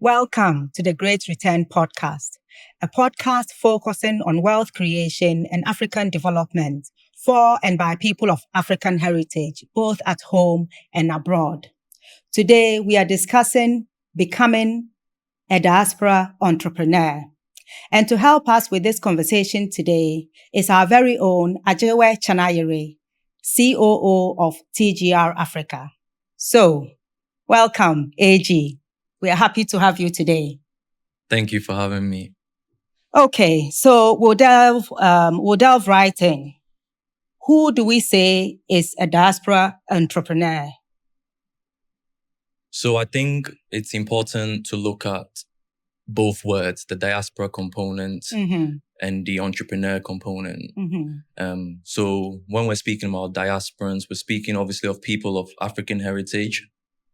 Welcome to the Great Return Podcast, a podcast focusing on wealth creation and African development for and by people of African heritage, both at home and abroad. Today, we are discussing becoming a diaspora entrepreneur. And to help us with this conversation today is our very own Ajewe Chanayere, COO of TGR Africa. So, welcome, AG. We are happy to have you today. Thank you for having me. Okay, so we'll delve right in. Who do we say is a diaspora entrepreneur? So I think it's important to look at both words, the diaspora component and the entrepreneur component. So when we're speaking about diasporans, we're speaking obviously of people of African heritage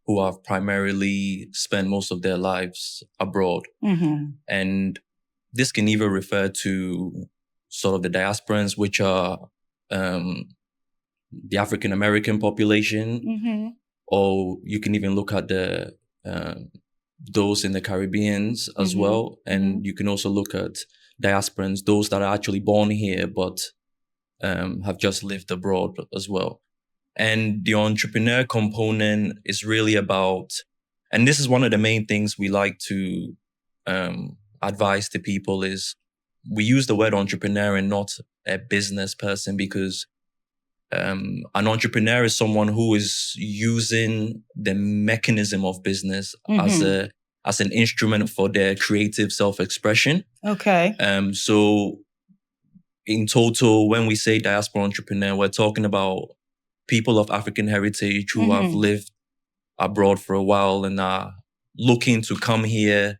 who have primarily spent most of their lives abroad. And this can either refer to sort of the diasporans, which are the African American population, or you can even look at the those in the Caribbeans as well. And you can also look at diasporans, those that are actually born here, but have just lived abroad as well. And the entrepreneur component is really about, and this is one of the main things we like to advise to people is we use the word entrepreneur and not a business person, because an entrepreneur is someone who is using the mechanism of business as an instrument for their creative self-expression. Okay. So in total, when we say diaspora entrepreneur, we're talking about people of African heritage who have lived abroad for a while and are looking to come here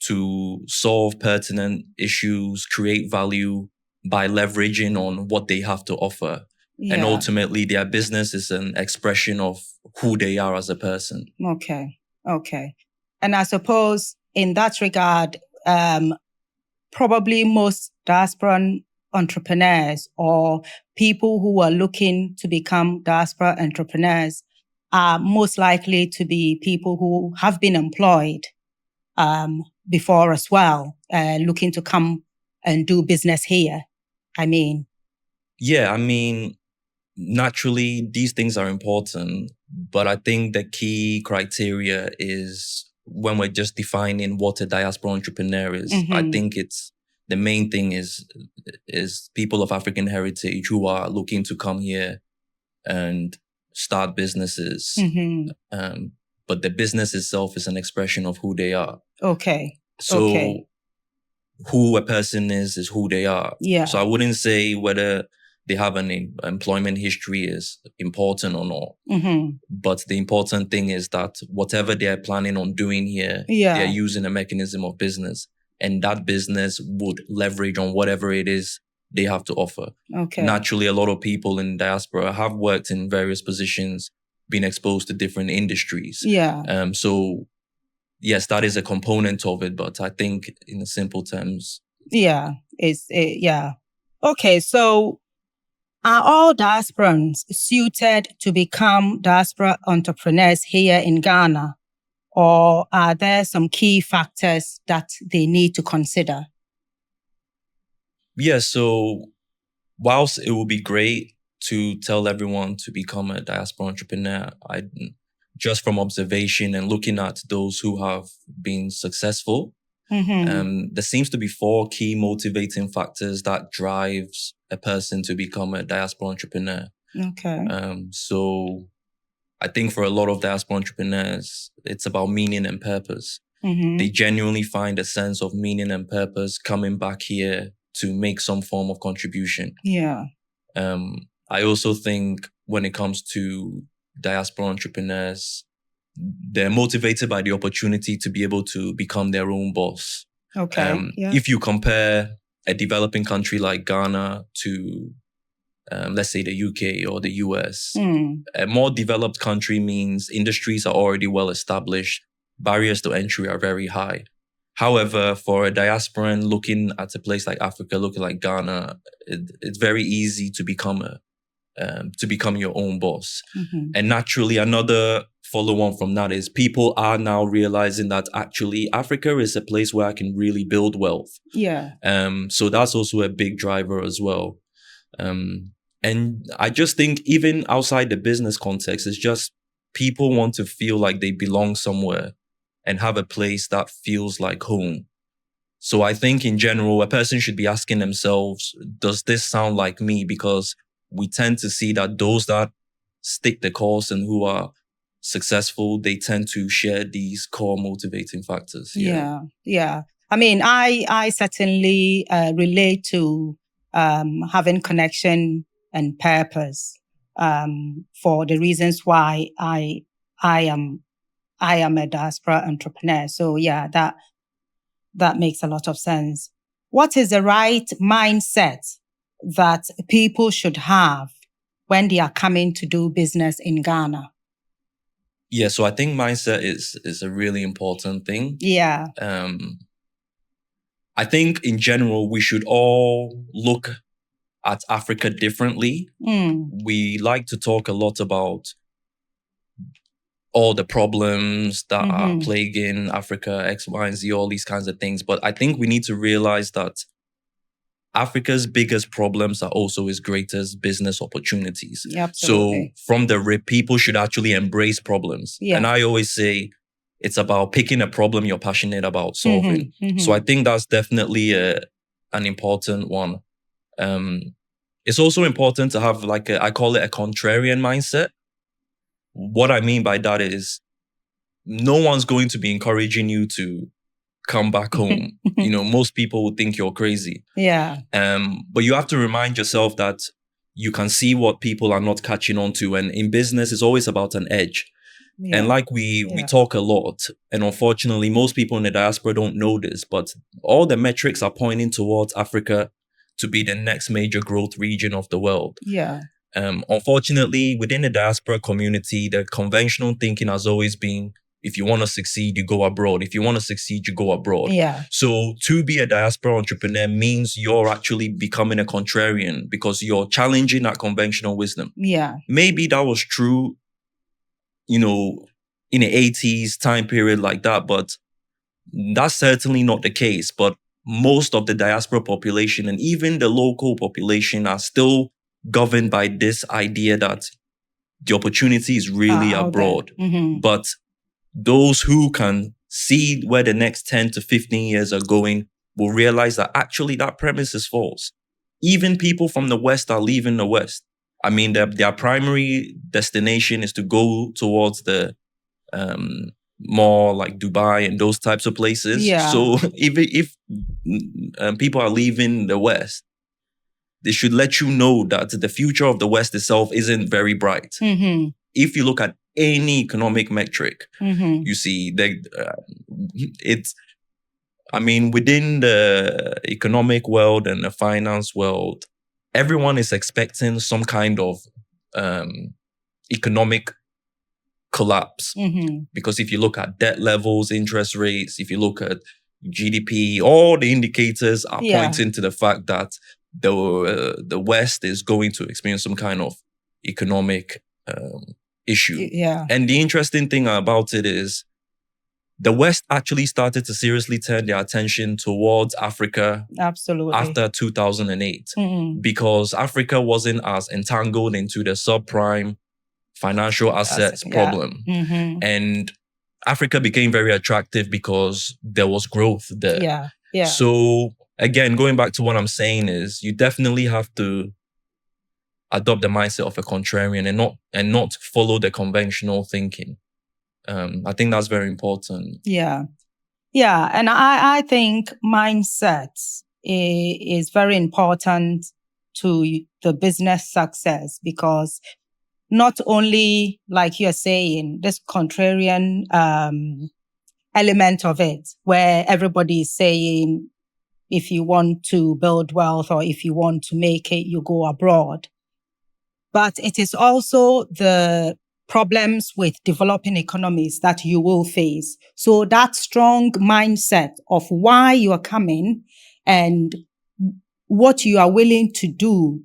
to solve pertinent issues, create value by leveraging on what they have to offer. Yeah. And ultimately, their business is an expression of who they are as a person. Okay. And I suppose in that regard, probably most diasporan entrepreneurs or people who are looking to become diaspora entrepreneurs are most likely to be people who have been employed before as well, looking to come and do business here. Naturally, these things are important, but I think the key criteria is when we're just defining what a diaspora entrepreneur is. I think the main thing is people of African heritage who are looking to come here and start businesses. But the business itself is an expression of who they are. Okay. So who a person is who they are. Yeah. So I wouldn't say whether they have an employment history is important or not. But the important thing is that whatever they're planning on doing here, they're using a mechanism of business. And that business would leverage on whatever it is they have to offer. Okay. Naturally, a lot of people in diaspora have worked in various positions, been exposed to different industries. Yeah. So, yes, that is a component of it. But I think in simple terms. Yeah. Okay, so are all diasporans suited to become diaspora entrepreneurs here in Ghana? Or are there some key factors that they need to consider? Yeah, so whilst it would be great to tell everyone to become a diaspora entrepreneur, just from observation and looking at those who have been successful, there seems to be 4 key motivating factors that drives a person to become a diaspora entrepreneur. Okay. So I think for a lot of diaspora entrepreneurs, it's about meaning and purpose. They genuinely find a sense of meaning and purpose coming back here to make some form of contribution. Yeah. I also think when it comes to diaspora entrepreneurs, they're motivated by the opportunity to be able to become their own boss. Okay. If you compare a developing country like Ghana to let's say the UK or the US. A more developed country means industries are already well established. Barriers to entry are very high. However, for a diasporan looking at a place like Africa, looking like Ghana, it's very easy to become to become your own boss. Mm-hmm. And naturally, another follow-on from that is people are now realizing that actually Africa is a place where I can really build wealth. Yeah. So that's also a big driver as well. And I just think even outside the business context, it's just people want to feel like they belong somewhere and have a place that feels like home. So I think in general, a person should be asking themselves, does this sound like me? Because we tend to see that those that stick the course and who are successful, they tend to share these core motivating factors. Yeah. I mean, I certainly relate to having connection and purpose for the reasons why I am a diaspora entrepreneur. So yeah, that makes a lot of sense. What is the right mindset that people should have when they are coming to do business in Ghana? Yeah, so I think mindset is a really important thing. Yeah. I think in general, we should all look at Africa differently. We like to talk a lot about all the problems that are plaguing Africa, X, Y, and Z, all these kinds of things. But I think we need to realize that Africa's biggest problems are also its greatest business opportunities. Absolutely. So from the rip, people should actually embrace problems. Yeah. And I always say it's about picking a problem you're passionate about solving. So I think that's definitely an important one. It's also important to have I call it a contrarian mindset. What I mean by that is no one's going to be encouraging you to come back home. Most people would think you're crazy. Yeah. But you have to remind yourself that you can see what people are not catching on to. And in business, it's always about an edge. Yeah. And we talk a lot. And unfortunately, most people in the diaspora don't know this, but all the metrics are pointing towards Africa to be the next major growth region of the world. Yeah. Unfortunately, within the diaspora community, the conventional thinking has always been, if you want to succeed, you go abroad. If you want to succeed, you go abroad. Yeah. So to be a diaspora entrepreneur means you're actually becoming a contrarian because you're challenging that conventional wisdom. Yeah. Maybe that was true, in the 80s time period like that, but that's certainly not the case. But most of the diaspora population and even the local population are still governed by this idea that the opportunity is really abroad. But those who can see where the next 10 to 15 years are going will realize that actually that premise is false. Even people from the West are leaving the West. I mean, their primary destination is to go towards the more like Dubai and those types of places. Yeah. So even if people are leaving the West, they should let you know that the future of the West itself isn't very bright. If you look at any economic metric, you see within the economic world and the finance world, everyone is expecting some kind of economic collapse. Because if you look at debt levels, interest rates, if you look at GDP, all the indicators are pointing to the fact that the West is going to experience some kind of economic issue. Yeah. And the interesting thing about it is the West actually started to seriously turn their attention towards Africa. Absolutely. After 2008, because Africa wasn't as entangled into the subprime financial assets problem. And Africa became very attractive because there was growth there. Yeah. So again, going back to what I'm saying is you definitely have to adopt the mindset of a contrarian and not follow the conventional thinking. I think that's very important. Yeah. And I think mindset is very important to the business success because not only, like you're saying, this contrarian element of it, where everybody is saying, if you want to build wealth or if you want to make it, you go abroad. But it is also the problems with developing economies that you will face. So that strong mindset of why you are coming and what you are willing to do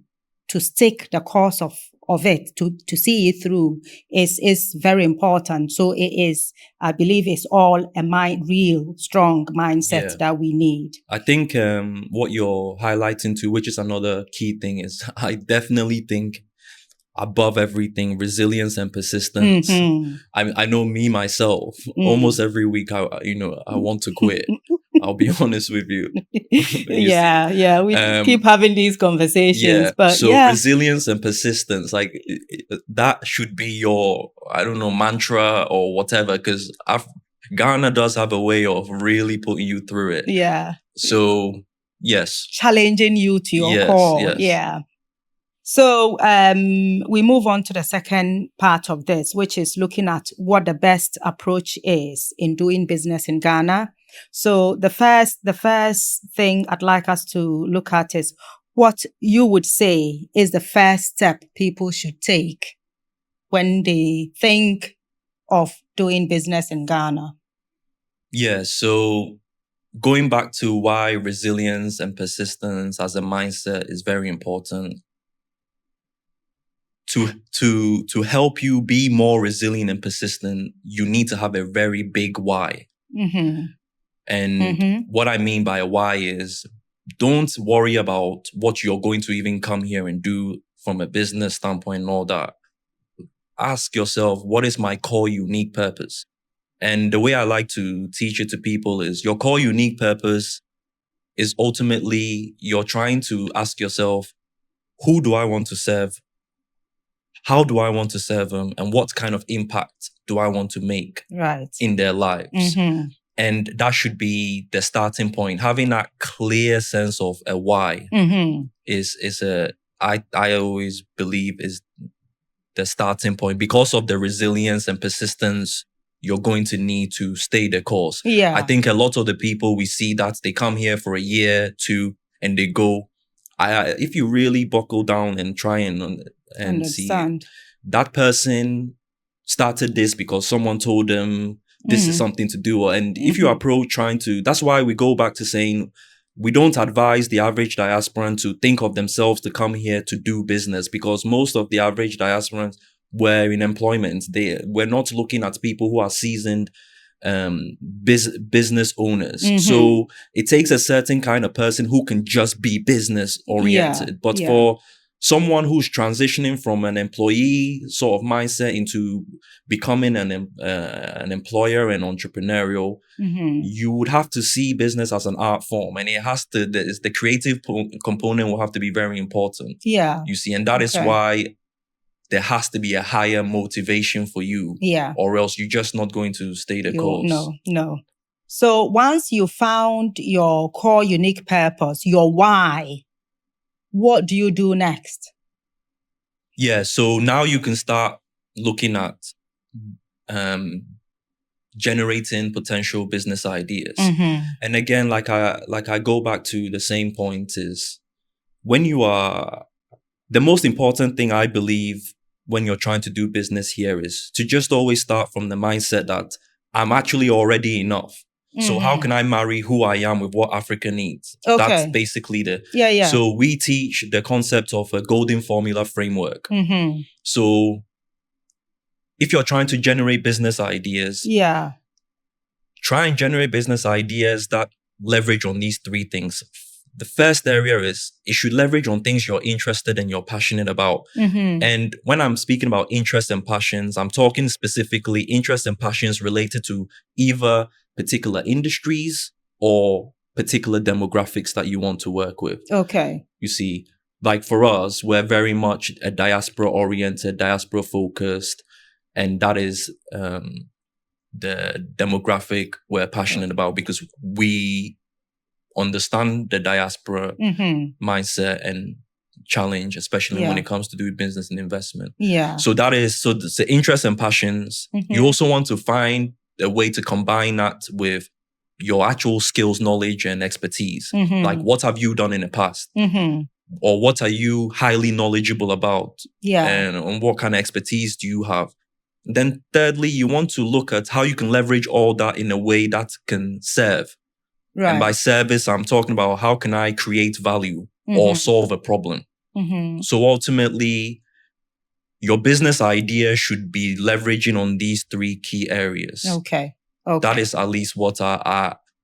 to stick the course of of it, to see it through is very important. So it is, I believe it's all a real strong mindset that we need. I think what you're highlighting too, which is another key thing, is I definitely think above everything, resilience and persistence. I know me myself, almost every week I want to quit. I'll be honest with you. We keep having these conversations. But resilience and persistence, like that should be your, I don't know, mantra or whatever, because Ghana does have a way of really putting you through it. Yeah. So, yes. Challenging you to your core. Yes. Yeah. So we move on to the second part of this, which is looking at what the best approach is in doing business in Ghana. So the first thing I'd like us to look at is what you would say is the first step people should take when they think of doing business in Ghana. Yeah, so going back to why resilience and persistence as a mindset is very important. To help you be more resilient and persistent, you need to have a very big why. And what I mean by a why is, don't worry about what you're going to even come here and do from a business standpoint and all that. Ask yourself, what is my core unique purpose? And the way I like to teach it to people is, your core unique purpose is ultimately you're trying to ask yourself, who do I want to serve? How do I want to serve them? And what kind of impact do I want to make in their lives? And that should be the starting point. Having that clear sense of a why I always believe is the starting point. Because of the resilience and persistence you're going to need to stay the course. Yeah. I think a lot of the people we see that they come here for a year, 2, and they go. If you really buckle down and try and see, that person started this because someone told them this is something to do. And if you approach that's why we go back to saying, we don't advise the average diasporan to think of themselves to come here to do business, because most of the average diasporans were in employment. We're not looking at people who are seasoned business owners. So it takes a certain kind of person who can just be business oriented. But for someone who's transitioning from an employee sort of mindset into becoming an employer and entrepreneurial, you would have to see business as an art form, and the creative component will have to be very important. You see, and that is why there has to be a higher motivation for you, or else you're just not going to stay the course. No. So once you found your core unique purpose, your why, what do you do next? Yeah, so now you can start looking at generating potential business ideas. And again, like I go back to the same point, is when you are, the most important thing I believe when you're trying to do business here is to just always start from the mindset that I'm actually already enough. So how can I marry who I am with what Africa needs? That's basically So we teach the concept of a golden formula framework. So if you're trying to generate business ideas, try and generate business ideas that leverage on these 3 things. The first area is, it should leverage on things you're interested and you're passionate about. And when I'm speaking about interests and passions, I'm talking specifically interests and passions related to either particular industries or particular demographics that you want to work with. You see, like for us, we're very much a diaspora-oriented, diaspora-focused, and that is the demographic we're passionate about, because we understand the diaspora mindset and challenge, especially when it comes to doing business and investment. So the interests and passions. You also want to find a way to combine that with your actual skills, knowledge, and expertise. Like, what have you done in the past? Or what are you highly knowledgeable about? And what kind of expertise do you have? Then thirdly, you want to look at how you can leverage all that in a way that can serve. And by service, I'm talking about how can I create value or solve a problem. So ultimately, your business idea should be leveraging on these 3 key areas. Okay. That is at least what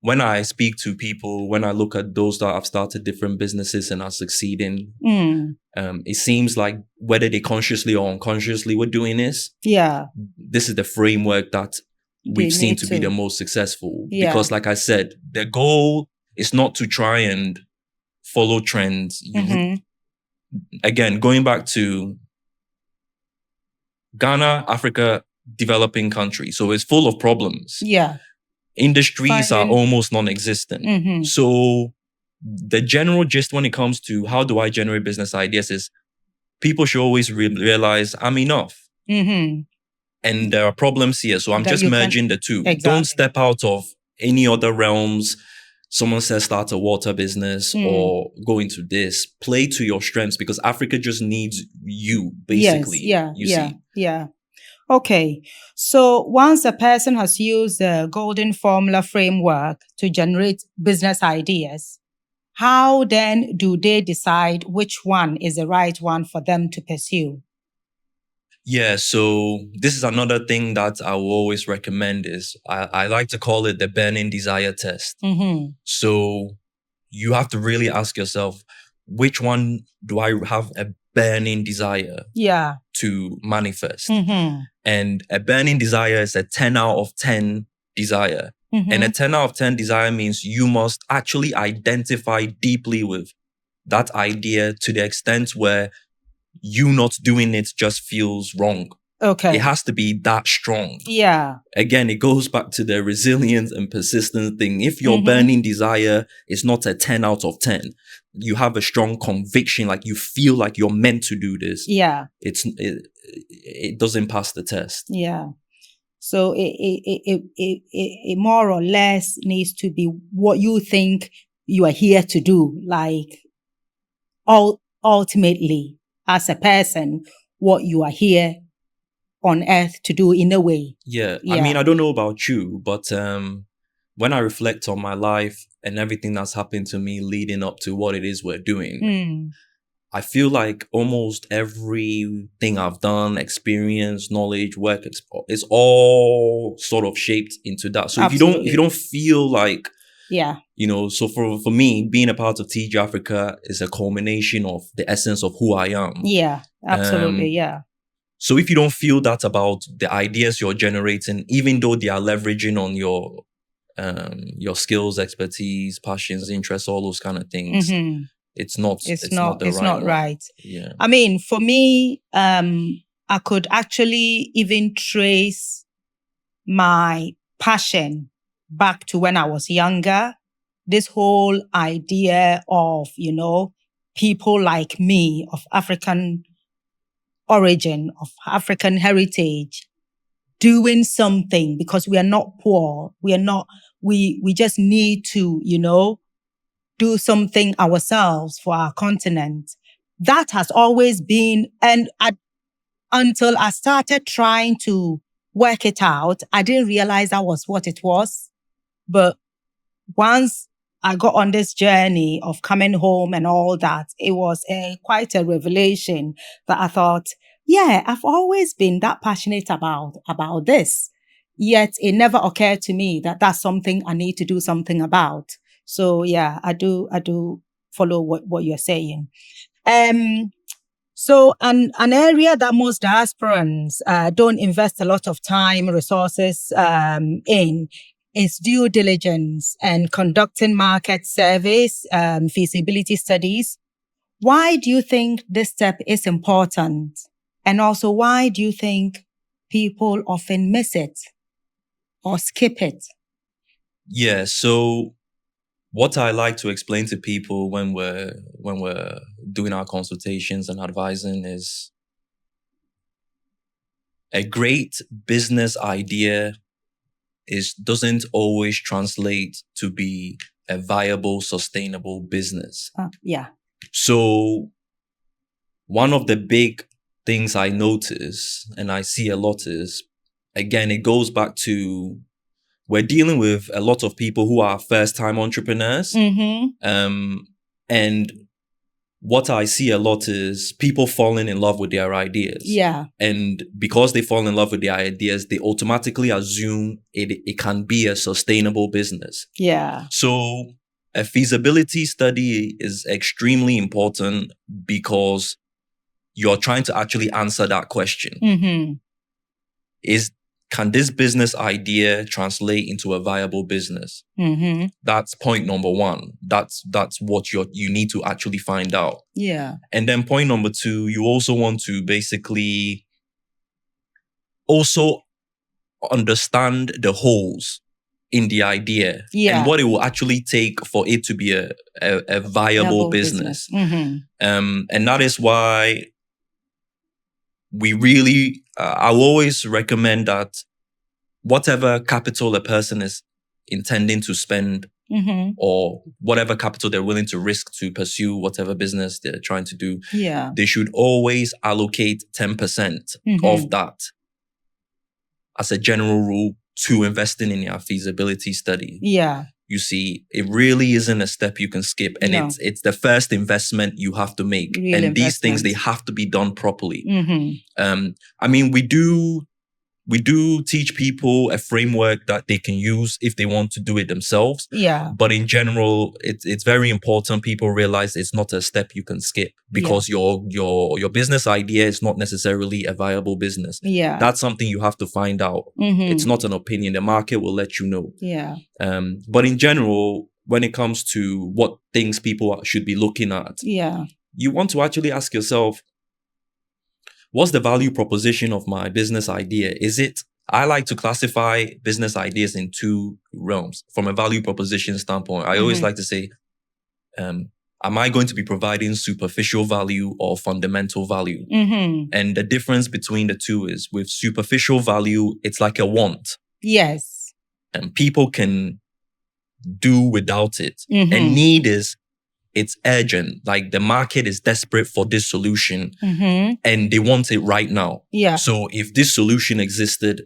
when I speak to people, when I look at those that have started different businesses and are succeeding, it seems like whether they consciously or unconsciously were doing this, this is the framework that we've seen to be the most successful. Because like I said, the goal is not to try and follow trends. Again, going back to Ghana, Africa, developing country. So it's full of problems. Industries are almost non-existent. So the general gist when it comes to how do I generate business ideas is people should always realize I'm enough. And there are problems here. So I'm just merging the two. Exactly. Don't step out of any other realms. Someone says start a water business or go into this. Play to your strengths because Africa just needs you, basically. Yes. Okay. So once a person has used the golden formula framework to generate business ideas, how then do they decide which one is the right one for them to pursue? Yeah, so this is another thing that I will always recommend is I like to call it the burning desire test. So you have to really ask yourself, which one do I have a burning desire to manifest? And a burning desire is a 10 out of 10 desire. And a 10 out of 10 desire means you must actually identify deeply with that idea to the extent where you not doing it just feels wrong. Okay. It has to be that strong. Again, it goes back to the resilience and persistence thing. If your burning desire is not a 10 out of 10, you have a strong conviction, like you feel like you're meant to do this. It doesn't pass the test. So it more or less needs to be what you think you are here to do. Like ultimately, as a person, what you are here on earth to do in a way. I mean, I don't know about you, but when I reflect on my life and everything that's happened to me leading up to what it is we're doing, I feel like almost everything I've done, experience, knowledge, work, is all sort of shaped into that. So if you don't feel like, so for me, being a part of TG Africa is a culmination of the essence of who I am. So if you don't feel that about the ideas you're generating, even though they are leveraging on your skills, expertise, passions, interests, all those kind of things, it's not right. I mean, for me, I could actually even trace my passion back to when I was younger. This whole idea of, people like me of African origin, of African heritage, doing something because we are not poor. We just need to, do something ourselves for our continent. That has always been, until I started trying to work it out, I didn't realize that was what it was. But once I got on this journey of coming home and all that, it was quite a revelation that I thought, I've always been that passionate about this. Yet it never occurred to me that that's something I need to do something about. So I do follow what you're saying. So an area that most diasporans don't invest a lot of time, resources in is due diligence and conducting market surveys, feasibility studies. Why do you think this step is important? And also, why do you think people often miss it or skip it? So what I like to explain to people when we're doing our consultations and advising is a great business idea doesn't always translate to be a viable, sustainable business. So one of the big things I notice and I see a lot is, again, it goes back to we're dealing with a lot of people who are first-time entrepreneurs. And what I see a lot is people falling in love with their ideas. Yeah. And because they fall in love with their ideas, they automatically assume it can be a sustainable business. Yeah. So a feasibility study is extremely important because you're trying to actually answer that question. Mm-hmm. Can this business idea translate into a viable business? Mm-hmm. That's point number one. That's what you need to actually find out. Yeah. And then point number two, you also want to basically also understand the holes in the idea and what it will actually take for it to be a viable business. Mm-hmm. And that is why we really, I will always recommend that whatever capital a person is intending to spend mm-hmm. or whatever capital they're willing to risk to pursue whatever business they're trying to do, they should always allocate 10% mm-hmm. of that as a general rule to investing in your feasibility study. Yeah. You see, it really isn't a step you can skip. And it's the first investment you have to make. And these things, they have to be done properly. Mm-hmm. I mean, we do teach people a framework that they can use if they want to do it themselves. Yeah. But in general, it's very important people realize it's not a step you can skip because your business idea is not necessarily a viable business. Yeah. That's something you have to find out. Mm-hmm. It's not an opinion. The market will let you know. Yeah. But in general, when it comes to what things people should be looking at, you want to actually ask yourself, what's the value proposition of my business idea? I like to classify business ideas in two realms from a value proposition standpoint. I always like to say, am I going to be providing superficial value or fundamental value? Mm-hmm. And the difference between the two is with superficial value, it's like a want. Yes. And people can do without it. Mm-hmm. And need it's urgent. Like the market is desperate for this solution and they want it right now. Yeah. So if this solution existed,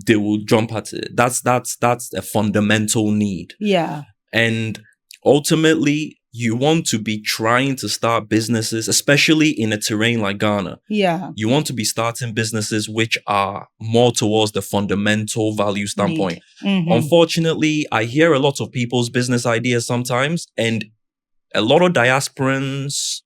they will jump at it. That's a fundamental need. Yeah. And ultimately, you want to be trying to start businesses, especially in a terrain like Ghana. Yeah. You want to be starting businesses which are more towards the fundamental value standpoint. Mm-hmm. Unfortunately, I hear a lot of people's business ideas sometimes, and a lot of diasporans,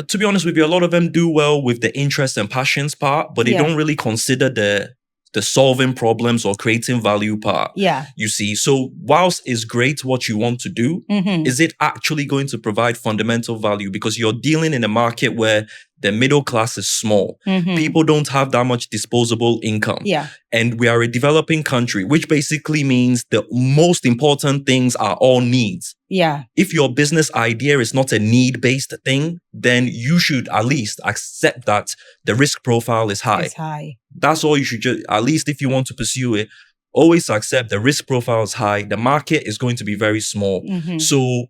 to be honest with you, a lot of them do well with the interest and passions part, but they don't really consider the solving problems or creating value part. Yeah. You see, so whilst it's great what you want to do, is it actually going to provide fundamental value? Because you're dealing in a market where the middle class is small. People don't have that much disposable income. Yeah. And we are a developing country, which basically means the most important things are all needs. Yeah. If your business idea is not a need-based thing, then you should at least accept that the risk profile is high. It's high. That's all you should just, at least if you want to pursue it, always accept the risk profile is high. The market is going to be very small. So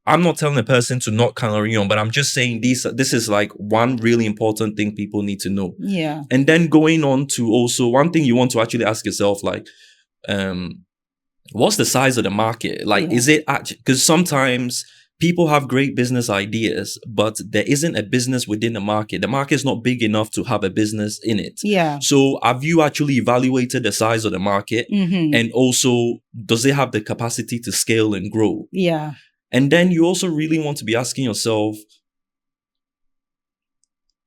I'm not telling a person to not carry on, but I'm just saying this is like one really important thing people need to know. Yeah. And then going on to also one thing you want to actually ask yourself, like, what's the size of the market? Like, is it actually, because sometimes people have great business ideas, but there isn't a business within the market. The market is not big enough to have a business in it. Yeah. So have you actually evaluated the size of the market? And also, does it have the capacity to scale and grow? Yeah. And then you also really want to be asking yourself,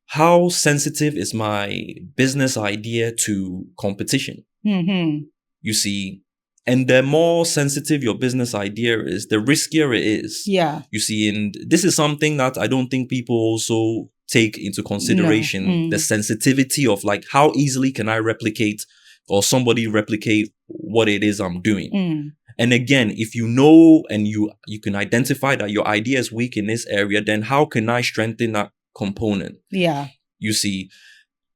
how sensitive is my business idea to competition? You see, and the more sensitive your business idea is, the riskier it is. Yeah. You see, and this is something that I don't think people also take into consideration. The sensitivity of like, how easily can I replicate or somebody replicate what it is I'm doing? And again, if you know and you can identify that your idea is weak in this area, then how can I strengthen that component? Yeah. You see,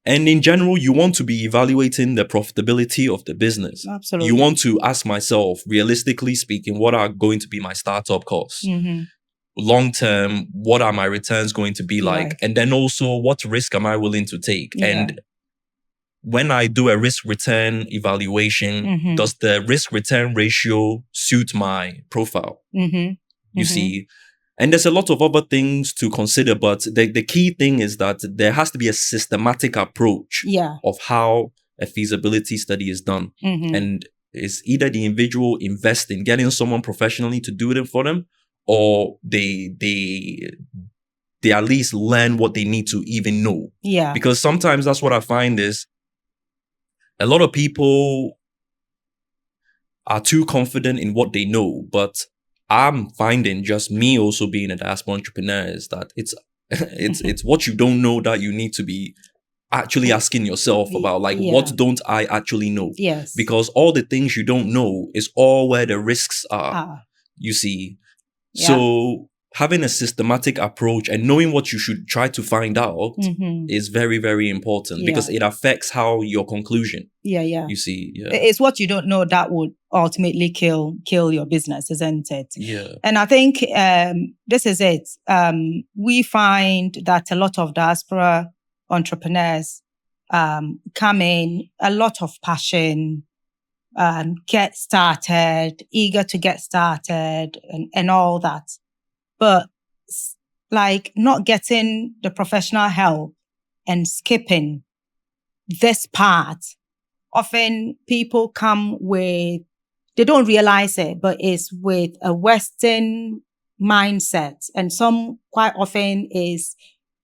and in general, you want to be evaluating the profitability of the business. Absolutely. You want to ask myself, realistically speaking, what are going to be my startup costs? Long term, what are my returns going to be like? And then also, what risk am I willing to take? And when I do a risk return evaluation, does the risk return ratio suit my profile? You see, And there's a lot of other things to consider, but the key thing is that there has to be a systematic approach of how a feasibility study is done. And it's either the individual invest in getting someone professionally to do it for them, or they at least learn what they need to even know. Yeah. Because sometimes that's what I find is a lot of people are too confident in what they know, but I'm finding, just me also being a diaspora entrepreneur, is that it's what you don't know that you need to be actually asking yourself about, like, what don't I actually know? Yes. Because all the things you don't know is all where the risks are, you see. Yeah. So having a systematic approach and knowing what you should try to find out is very, very important, because it affects how your conclusion. You see, it's what you don't know that would ultimately kill your business, isn't it? Yeah. And I think this is it. We find that a lot of diaspora entrepreneurs come in, a lot of passion, get started, eager to get started, and all that. But like not getting the professional help and skipping this part. Often people come with, they don't realize it, but it's with a Western mindset. And some quite often is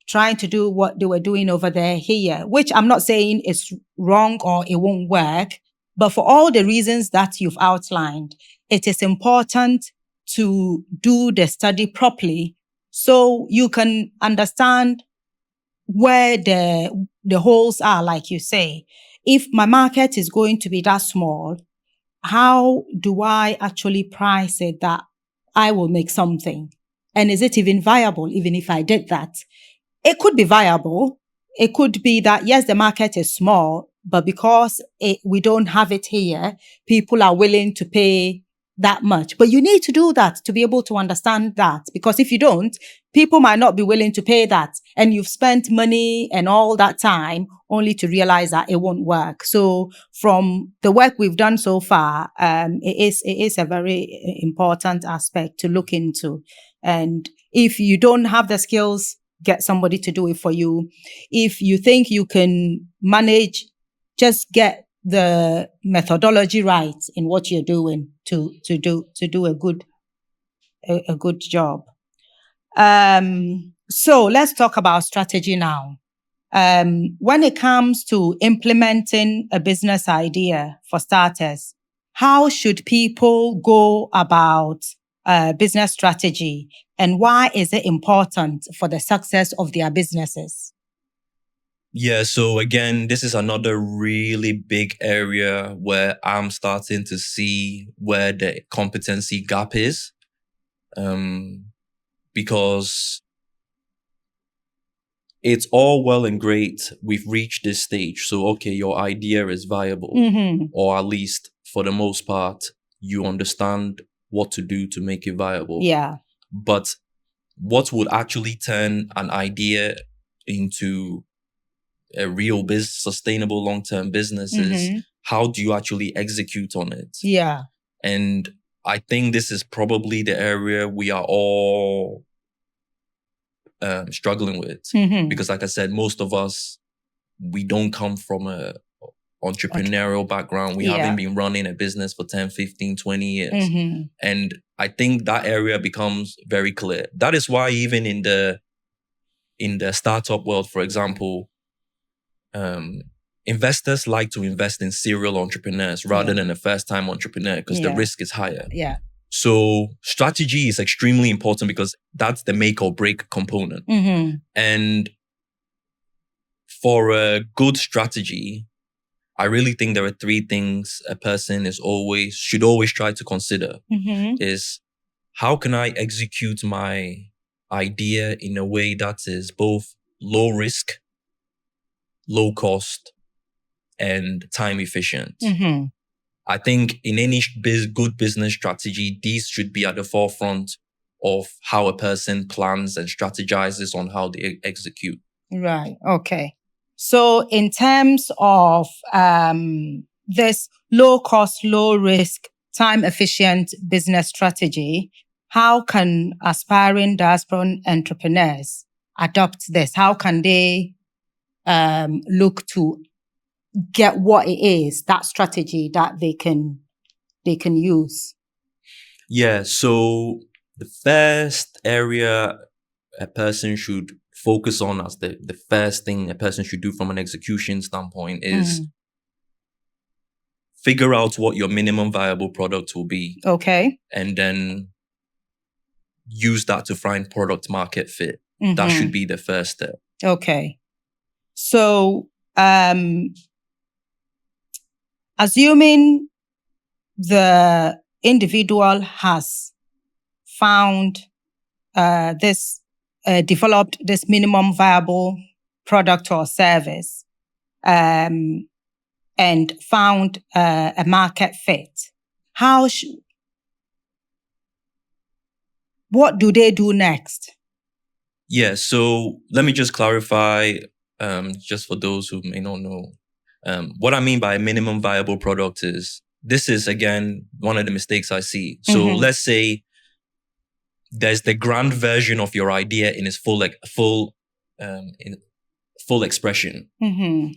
trying to do what they were doing over there here, which I'm not saying is wrong or it won't work. But for all the reasons that you've outlined, it is important to do the study properly so you can understand where the holes are, like you say. If my market is going to be that small, how do I actually price it that I will make something? And is it even viable, even if I did that? It could be viable. It could be that, yes, the market is small, but because we don't have it here, people are willing to pay that much. But you need to do that to be able to understand that. Because if you don't, people might not be willing to pay that. And you've spent money and all that time only to realize that it won't work. So from the work we've done so far, it is a very important aspect to look into. And if you don't have the skills, get somebody to do it for you. If you think you can manage, just get the methodology right in what you're doing to do a good job. So let's talk about strategy now. When it comes to implementing a business idea, for starters, how should people go about business strategy, and why is it important for the success of their businesses? Yeah, so again, this is another really big area where I'm starting to see where the competency gap is. Because it's all well and great, we've reached this stage. So, okay, your idea is viable, or at least for the most part, you understand what to do to make it viable. Yeah. But what would actually turn an idea into a real sustainable long-term business is how do you actually execute on it? Yeah. And I think this is probably the area we are all struggling with, because like I said, most of us, we don't come from a entrepreneurial background. We haven't been running a business for 10, 15, 20 years. And I think that area becomes very clear. That is why even in the startup world, for example, investors like to invest in serial entrepreneurs rather than a first-time entrepreneur, because the risk is higher. Yeah. So strategy is extremely important because that's the make or break component. And for a good strategy, I really think there are three things a person should always try to consider. Is how can I execute my idea in a way that is both low risk, low cost, and time efficient. I think in any good business strategy, these should be at the forefront of how a person plans and strategizes on how they execute. Right. Okay. So in terms of this low cost, low risk, time efficient business strategy, how can aspiring diaspora entrepreneurs adopt this? How can they look to get what it is, that strategy that they can use? Yeah, so the first area a person should focus on, as the first thing a person should do from an execution standpoint, is figure out what your minimum viable product will be. Okay. And then use that to find product market fit. That should be the first step. Okay. So, assuming the individual has found developed this minimum viable product or service, and found a market fit, what do they do next? Yeah, so let me just clarify, just for those who may not know. What I mean by a minimum viable product is, this is, again, one of the mistakes I see. So let's say there's the grand version of your idea in its full expression.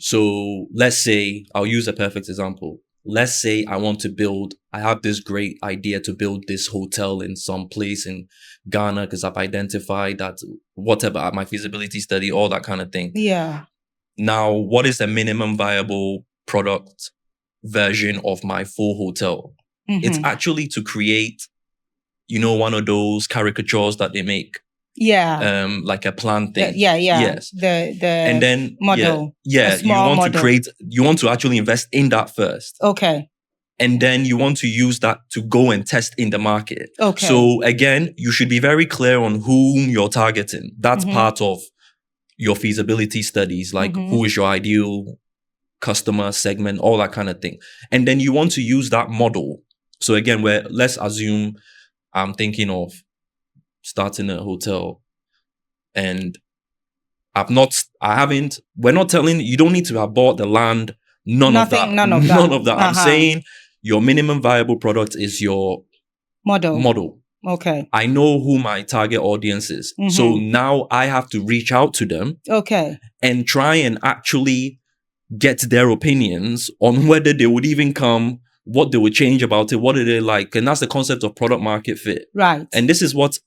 So let's say, I'll use a perfect example. Let's say I have this great idea to build this hotel in some place in Ghana, because I've identified that whatever, my feasibility study, all that kind of thing. Yeah. Now, what is the minimum viable product version of my full hotel? It's actually to create, one of those caricatures that they make. Yeah. Like a plan thing. Yeah. Yes. And then model. Yeah. You want to actually invest in that first. Okay. And then you want to use that to go and test in the market. Okay. So again, you should be very clear on whom you're targeting. That's part of your feasibility studies, like who is your ideal customer segment, all that kind of thing. And then you want to use that model. So again, let's assume I'm thinking of starting a hotel, and we're not telling you don't need to have bought the land. None of that. I'm saying your minimum viable product is your model. Okay. I know who my target audience is. So now I have to reach out to them. Okay. And try and actually get their opinions on whether they would even come, what they would change about it, what do they like. And that's the concept of product market fit. Right. And this is what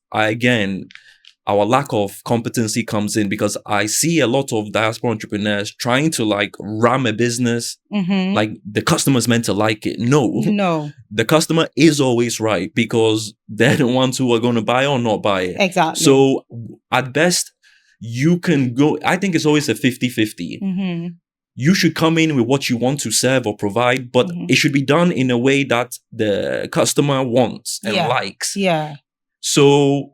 our lack of competency comes in, because I see a lot of diaspora entrepreneurs trying to ram a business, like the customer's meant to like it. No. The customer is always right, because they're the ones who are going to buy or not buy it. Exactly. So at best, you can go, I think it's always a 50-50. You should come in with what you want to serve or provide, but it should be done in a way that the customer wants and likes. Yeah. So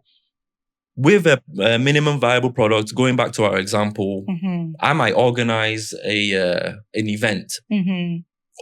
with a minimum viable product, going back to our example, I might organize an event,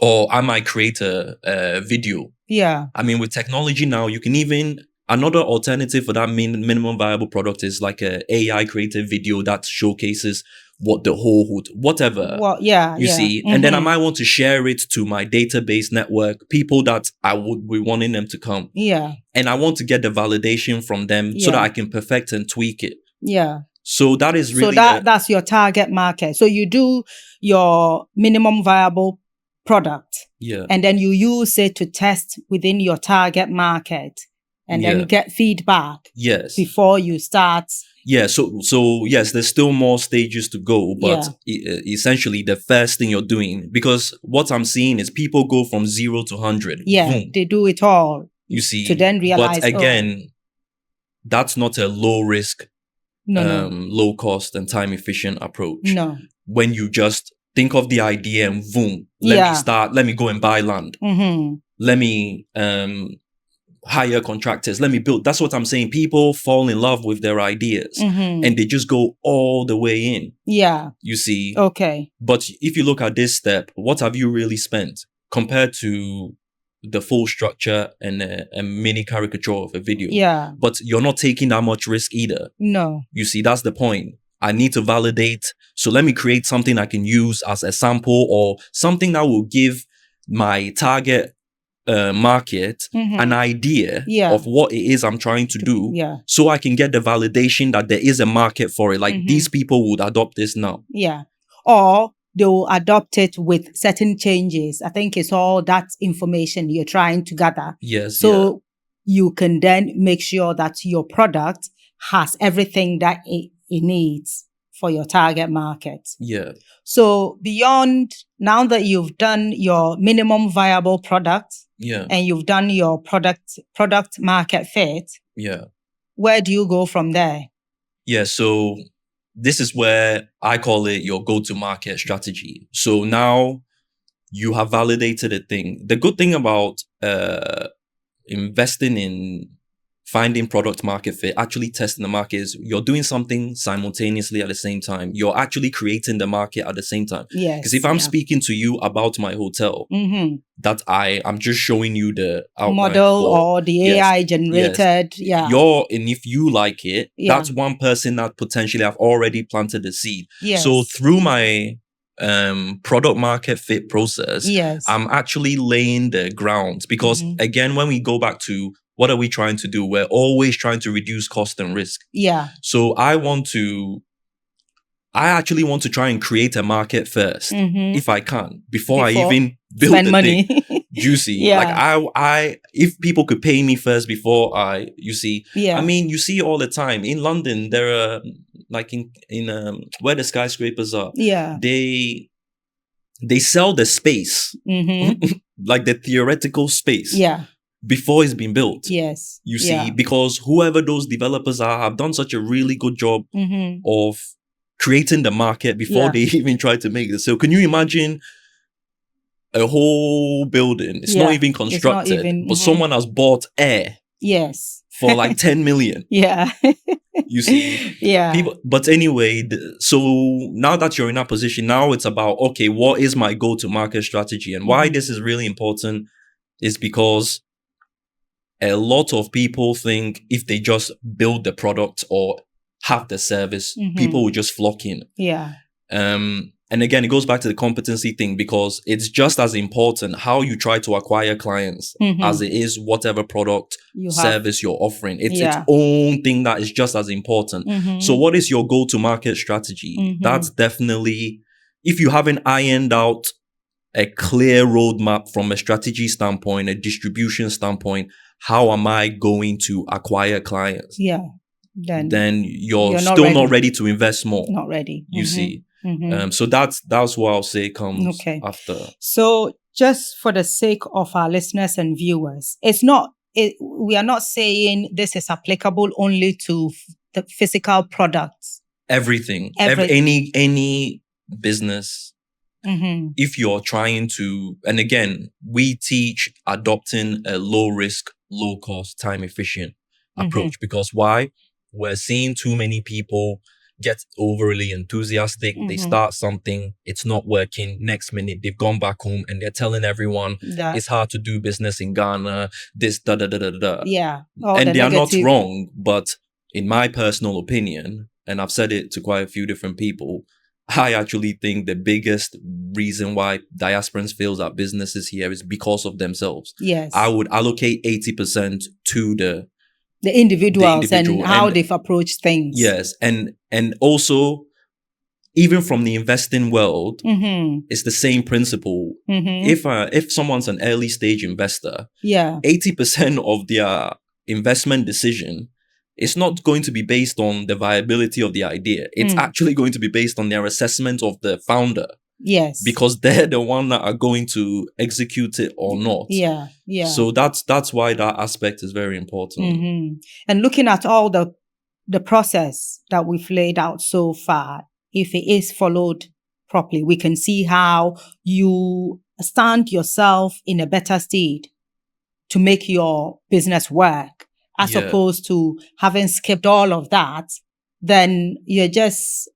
or I might create a video. Yeah. I mean, with technology now, you can even, another alternative for that minimum viable product is like a AI creative video that showcases what the whole whatever. Well, yeah. You see? And then I might want to share it to my database network, people that I would be wanting them to come. Yeah. And I want to get the validation from them so that I can perfect and tweak it. Yeah. So that is really... So that's your target market. So you do your minimum viable product. Yeah. And then you use it to test within your target market and then get feedback. Yes. Before you start. Yeah. So yes, there's still more stages to go, but essentially the first thing you're doing, because what I'm seeing is people go from 0 to 100. Yeah. Boom. They do it all. You see. To then realize. But again, that's not a low risk, low cost and time efficient approach. No. When you just think of the idea and boom, let me go and buy land. Let me hire contractors. Let me build. That's what I'm saying. People fall in love with their ideas and they just go all the way in. Yeah. You see? Okay. But if you look at this step, what have you really spent compared to the full structure and a mini caricature of a video? Yeah. But you're not taking that much risk either. No. You see, that's the point. I need to validate. So let me create something I can use as a sample, or something that will give my target market an idea of what it is I'm trying to do, so I can get the validation that there is a market for it. Like these people would adopt this now. Yeah. Or they will adopt it with certain changes. I think it's all that information you're trying to gather. Yes. So you can then make sure that your product has everything that it needs for your target market. Yeah. So beyond, now that you've done your minimum viable product, and you've done your product market fit, where do you go from there? Yeah, so this is where I call it your go-to-market strategy. So now you have validated a thing. The good thing about investing in finding product market fit, actually testing the market, is you're doing something simultaneously at the same time. You're actually creating the market at the same time. Yes. Because if I'm speaking to you about my hotel, that I'm just showing you the outline model or the AI generated. And if you like it, that's one person that potentially I've already planted the seed. So through my product market fit process, I'm actually laying the grounds, because again, when we go back to what are we trying to do? We're always trying to reduce cost and risk. So I actually want to try and create a market first, if I can, before I even build the money. thing. Juicy. Like I, if people could pay me first before I mean, you see all the time in London, there are like in where the skyscrapers are. They sell the space, like the theoretical space. Before it's been built. You see, because whoever those developers are have done such a really good job of creating the market before they even try to make it. So can you imagine a whole building? It's not even constructed, but someone has bought air. For like 10 million. You see? People, but anyway, so now that you're in that position, now it's about, okay, what is my go-to-market strategy? And why this is really important is because a lot of people think if they just build the product or have the service, people will just flock in. And again, it goes back to the competency thing, because it's just as important how you try to acquire clients as it is whatever product, service you're offering. It's its own thing that is just as important. So what is your go-to-market strategy? That's definitely, if you haven't ironed out a clear roadmap from a strategy standpoint, a distribution standpoint, how am I going to acquire clients? Then you're still not ready to invest more. Not ready. You see. So that's what I'll say comes after. So just for the sake of our listeners and viewers, we are not saying this is applicable only to the physical products. Everything. Any business. If you're trying to, and again, we teach adopting a low risk, low cost, time efficient approach, because why? We're seeing too many people get overly enthusiastic. They start something, it's not working. Next minute, they've gone back home and they're telling everyone it's hard to do business in Ghana, this, da, da, da, da, da. And they are not wrong, but in my personal opinion, and I've said it to quite a few different people, I actually think the biggest reason why diasporans fails at businesses here is because of themselves. I would allocate 80% to the individuals and how they've approached things. And also, even from the investing world, it's the same principle. If someone's an early stage investor, 80% of their investment decision, it's not going to be based on the viability of the idea. It's actually going to be based on their assessment of the founder. Because they're the one that are going to execute it or not. So that's why that aspect is very important. And looking at all the process that we've laid out so far, if it is followed properly, we can see how you stand yourself in a better state to make your business work, as opposed to having skipped all of that. Then you're just,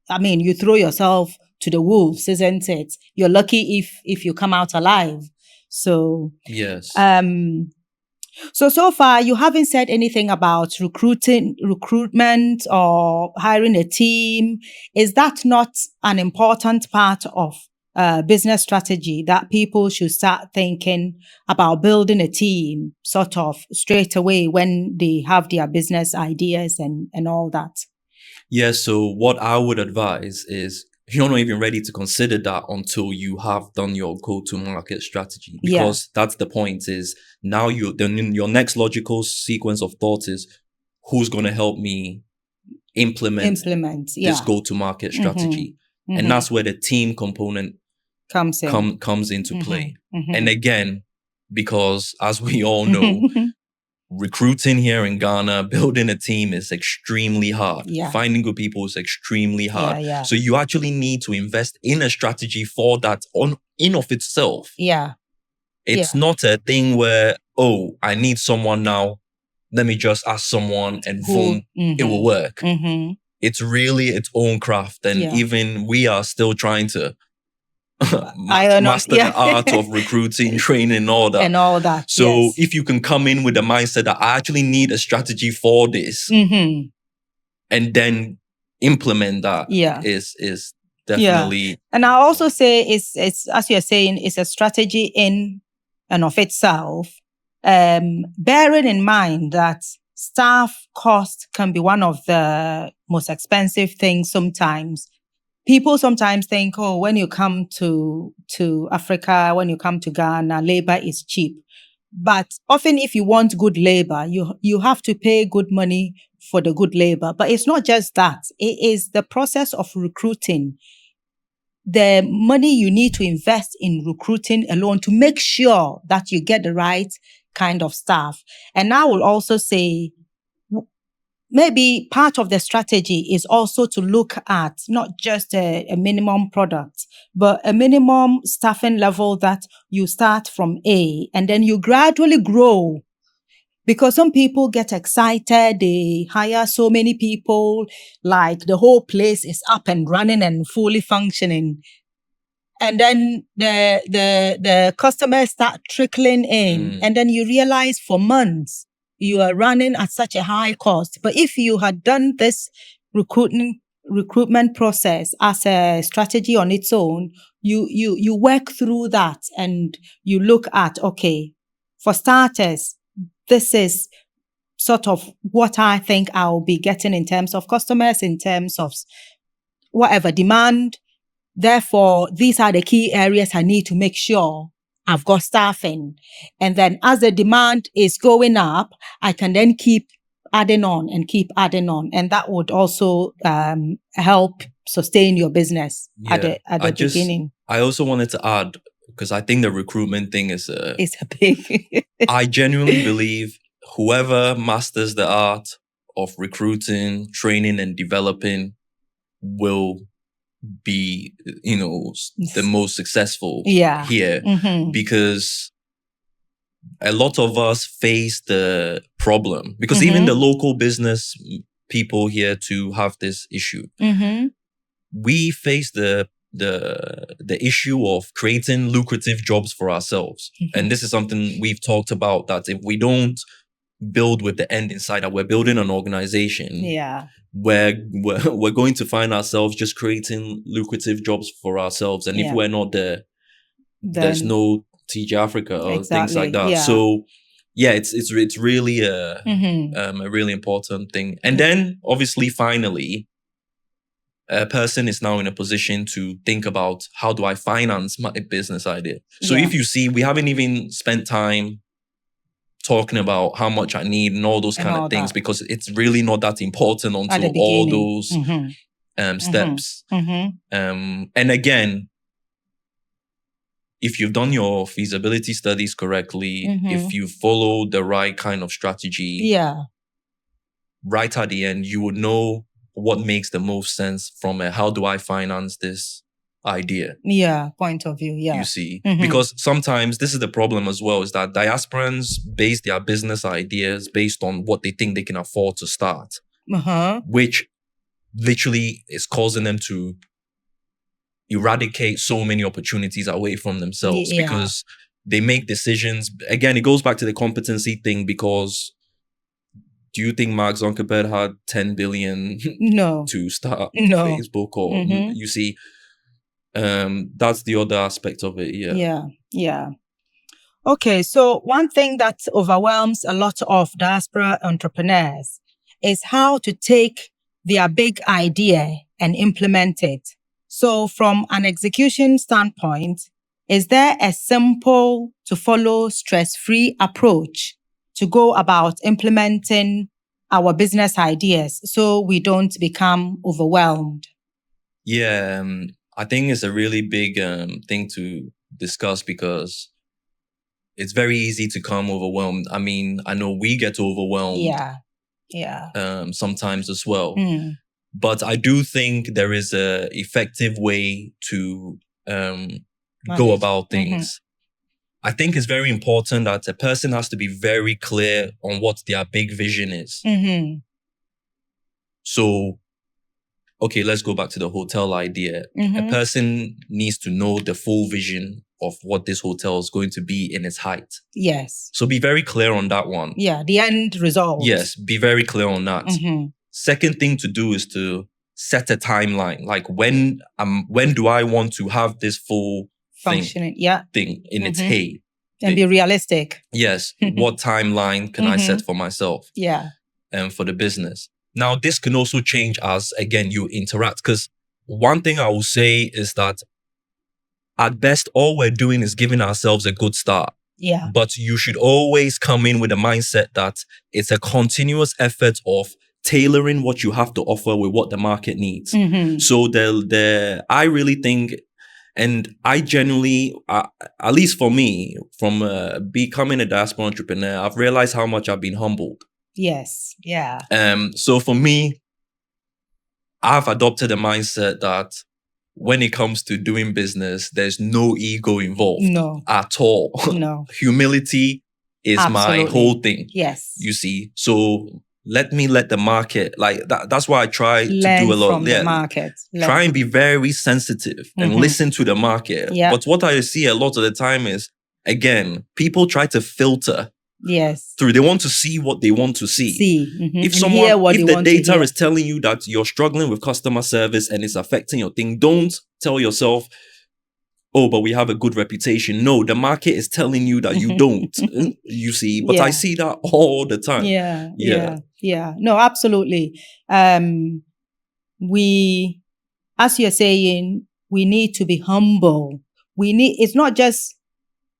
you throw yourself to the wolves, isn't it? You're lucky if you come out alive. So so far you haven't said anything about recruitment or hiring a team. Is that not an important part of business strategy that people should start thinking about building a team sort of straight away when they have their business ideas and all that? Yeah, so what I would advise is you're not even ready to consider that until you have done your go-to-market strategy. Because that's the point, is now your next logical sequence of thoughts is, who's going to help me implement this go-to-market strategy? And that's where the team component comes into play. And again, because as we all know, recruiting here in Ghana, building a team is extremely hard. Finding good people is extremely hard. So you actually need to invest in a strategy for that in of itself. It's not a thing where, oh, I need someone now, let me just ask someone and boom, it will work. It's really its own craft. And even we are still trying to master the art of recruiting, training, and all that. So if you can come in with the mindset that I actually need a strategy for this, and then implement that, is definitely. And I also say it's as you're saying, it's a strategy in and of itself, bearing in mind that staff cost can be one of the most expensive things sometimes. People sometimes think, oh, when you come to Africa, when you come to Ghana, labor is cheap. But often if you want good labor, you have to pay good money for the good labor. But it's not just that. It is the process of recruiting. The money you need to invest in recruiting alone to make sure that you get the right kind of staff. And I will also say, maybe part of the strategy is also to look at not just a minimum product, but a minimum staffing level that you start from A and then you gradually grow. Because some people get excited, they hire so many people, like the whole place is up and running and fully functioning. And then the customers start trickling in. And then you realize for months, you are running at such a high cost. But if you had done this recruitment process as a strategy on its own, you work through that and you look at, okay, for starters, this is sort of what I think I'll be getting in terms of customers, in terms of whatever demand. Therefore, these are the key areas I need to make sure I've got staffing. And then as the demand is going up, I can then keep adding on and keep adding on. And that would also help sustain your business at the beginning. I also wanted to add, because I think the recruitment thing is a big. I genuinely believe whoever masters the art of recruiting, training, and developing will be, the most successful here. Because a lot of us face the problem, because even the local business people here too have this issue. We face the issue of creating lucrative jobs for ourselves. And this is something we've talked about, that if we don't build with the end in sight, that we're building an organization, we're going to find ourselves just creating lucrative jobs for ourselves. And if we're not there, there's no TG Africa or things like that. So it's really a really important thing. And then obviously, finally, a person is now in a position to think about, how do I finance my business idea? So if you see, we haven't even spent time talking about how much I need and all those kind of things, because it's really not that important until all those steps. And again, if you've done your feasibility studies correctly, if you follow the right kind of strategy, right at the end, you would know what makes the most sense from a how do I finance this idea point of view. You see, because sometimes this is the problem as well, is that diasporans base their business ideas based on what they think they can afford to start, which literally is causing them to eradicate so many opportunities away from themselves, because they make decisions. Again, it goes back to the competency thing, because do you think Mark Zuckerberg had 10 billion to start Facebook? Or you see, That's the other aspect of it. Yeah. Okay, so one thing that overwhelms a lot of diaspora entrepreneurs is how to take their big idea and implement it. So from an execution standpoint, is there a simple to follow stress-free approach to go about implementing our business ideas so we don't become overwhelmed? Yeah, I think it's a really big thing to discuss because it's very easy to become overwhelmed. I mean, I know we get overwhelmed sometimes as well. But I do think there is a effective way to go about things. I think it's very important that a person has to be very clear on what their big vision is. So, okay, let's go back to the hotel idea. A person needs to know the full vision of what this hotel is going to be in its height. Yes. So be very clear on that one. Yeah, the end result. Yes, be very clear on that. Second thing to do is to set a timeline. Like when do I want to have this full functioning thing in its hay? And be realistic. Yes. What timeline can I set for myself? Yeah. And for the business. Now, this can also change as, again, you interact. Because one thing I will say is that at best, all we're doing is giving ourselves a good start. Yeah. But you should always come in with a mindset that it's a continuous effort of tailoring what you have to offer with what the market needs. So I really think, and I genuinely, at least for me, from becoming a diaspora entrepreneur, I've realized how much I've been humbled. Yes. Yeah. So for me, I've adopted a mindset that when it comes to doing business, there's no ego involved. No. At all. No. Humility is my whole thing. Yes. You see? So let the market, like that's why I try to do a lot. From the market. Try and be very sensitive and listen to the market. Yeah. But what I see a lot of the time is, again, people try to filter. Yes. Through, they want to see what they want to see. If the data is telling you that you're struggling with customer service and it's affecting your thing, don't tell yourself, oh, but we have a good reputation. No, the market is telling you that you don't. You see, but I see that all the time. Yeah. No, absolutely. We, as you're saying, we need to be humble. It's not just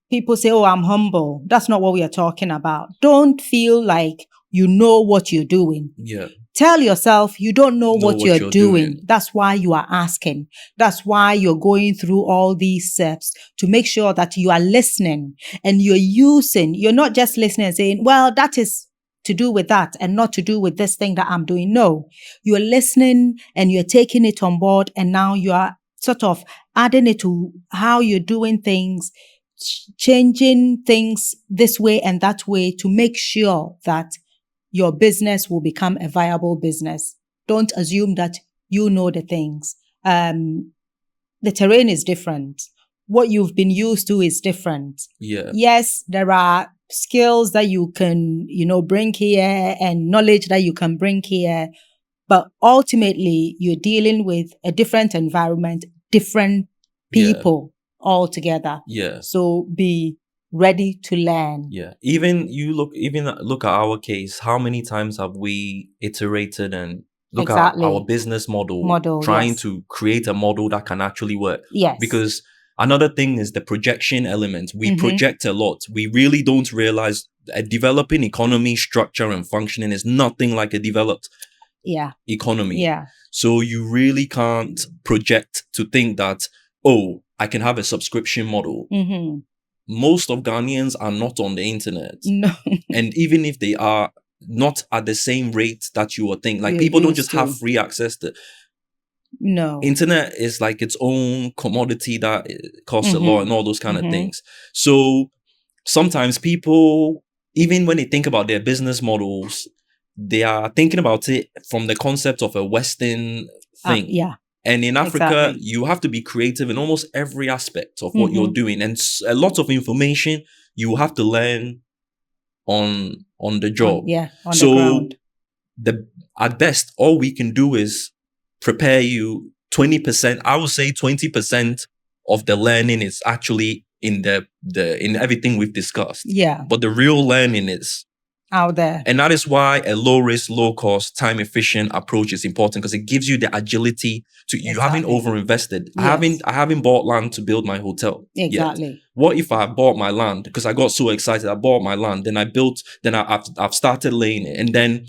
people say, oh, I'm humble. That's not what we are talking about. Don't feel like you know what you're doing. Yeah. Tell yourself you don't know what you're doing. That's why you are asking. That's why you're going through all these steps to make sure that you are listening and you're not just listening and saying, well, that is to do with that and not to do with this thing that I'm doing. No, you're listening and you're taking it on board, and now you are sort of adding it to how you're doing things, changing things this way and that way to make sure that your business will become a viable business. Don't assume that you know the things. The terrain is different. What you've been used to is different. Yeah. Yes, there are skills that you can, bring here and knowledge that you can bring here. But ultimately, you're dealing with a different environment, different people altogether. Yeah. So be ready to learn. Yeah. Even look at our case. How many times have we iterated and look at our business model trying to create a model that can actually work? Yes. Because another thing is the projection element. We project a lot. We really don't realize a developing economy structure and functioning is nothing like a developed economy. Yeah. So you really can't project to think that, oh, I can have a subscription model. Most of Ghanaians are not on the internet. No. And even if they are not at the same rate that you would think, like people don't just have free access to. No. Internet is like its own commodity that costs a lot and all those kind of things. So sometimes people, even when they think about their business models, they are thinking about it from the concept of a Western thing. And in Africa, you have to be creative in almost every aspect of what you're doing. And a lot of information you have to learn on the job. On the ground. At best, all we can do is prepare you 20%, I would say 20% of the learning is actually in in everything we've discussed. Yeah. But the real learning is out there. And that is why a low risk, low cost, time efficient approach is important, because it gives you the agility to, you haven't over invested. Yes. I haven't bought land to build my hotel. Exactly. Yet. What if I bought my land because I got so excited? I bought my land, then I've started laying it, and then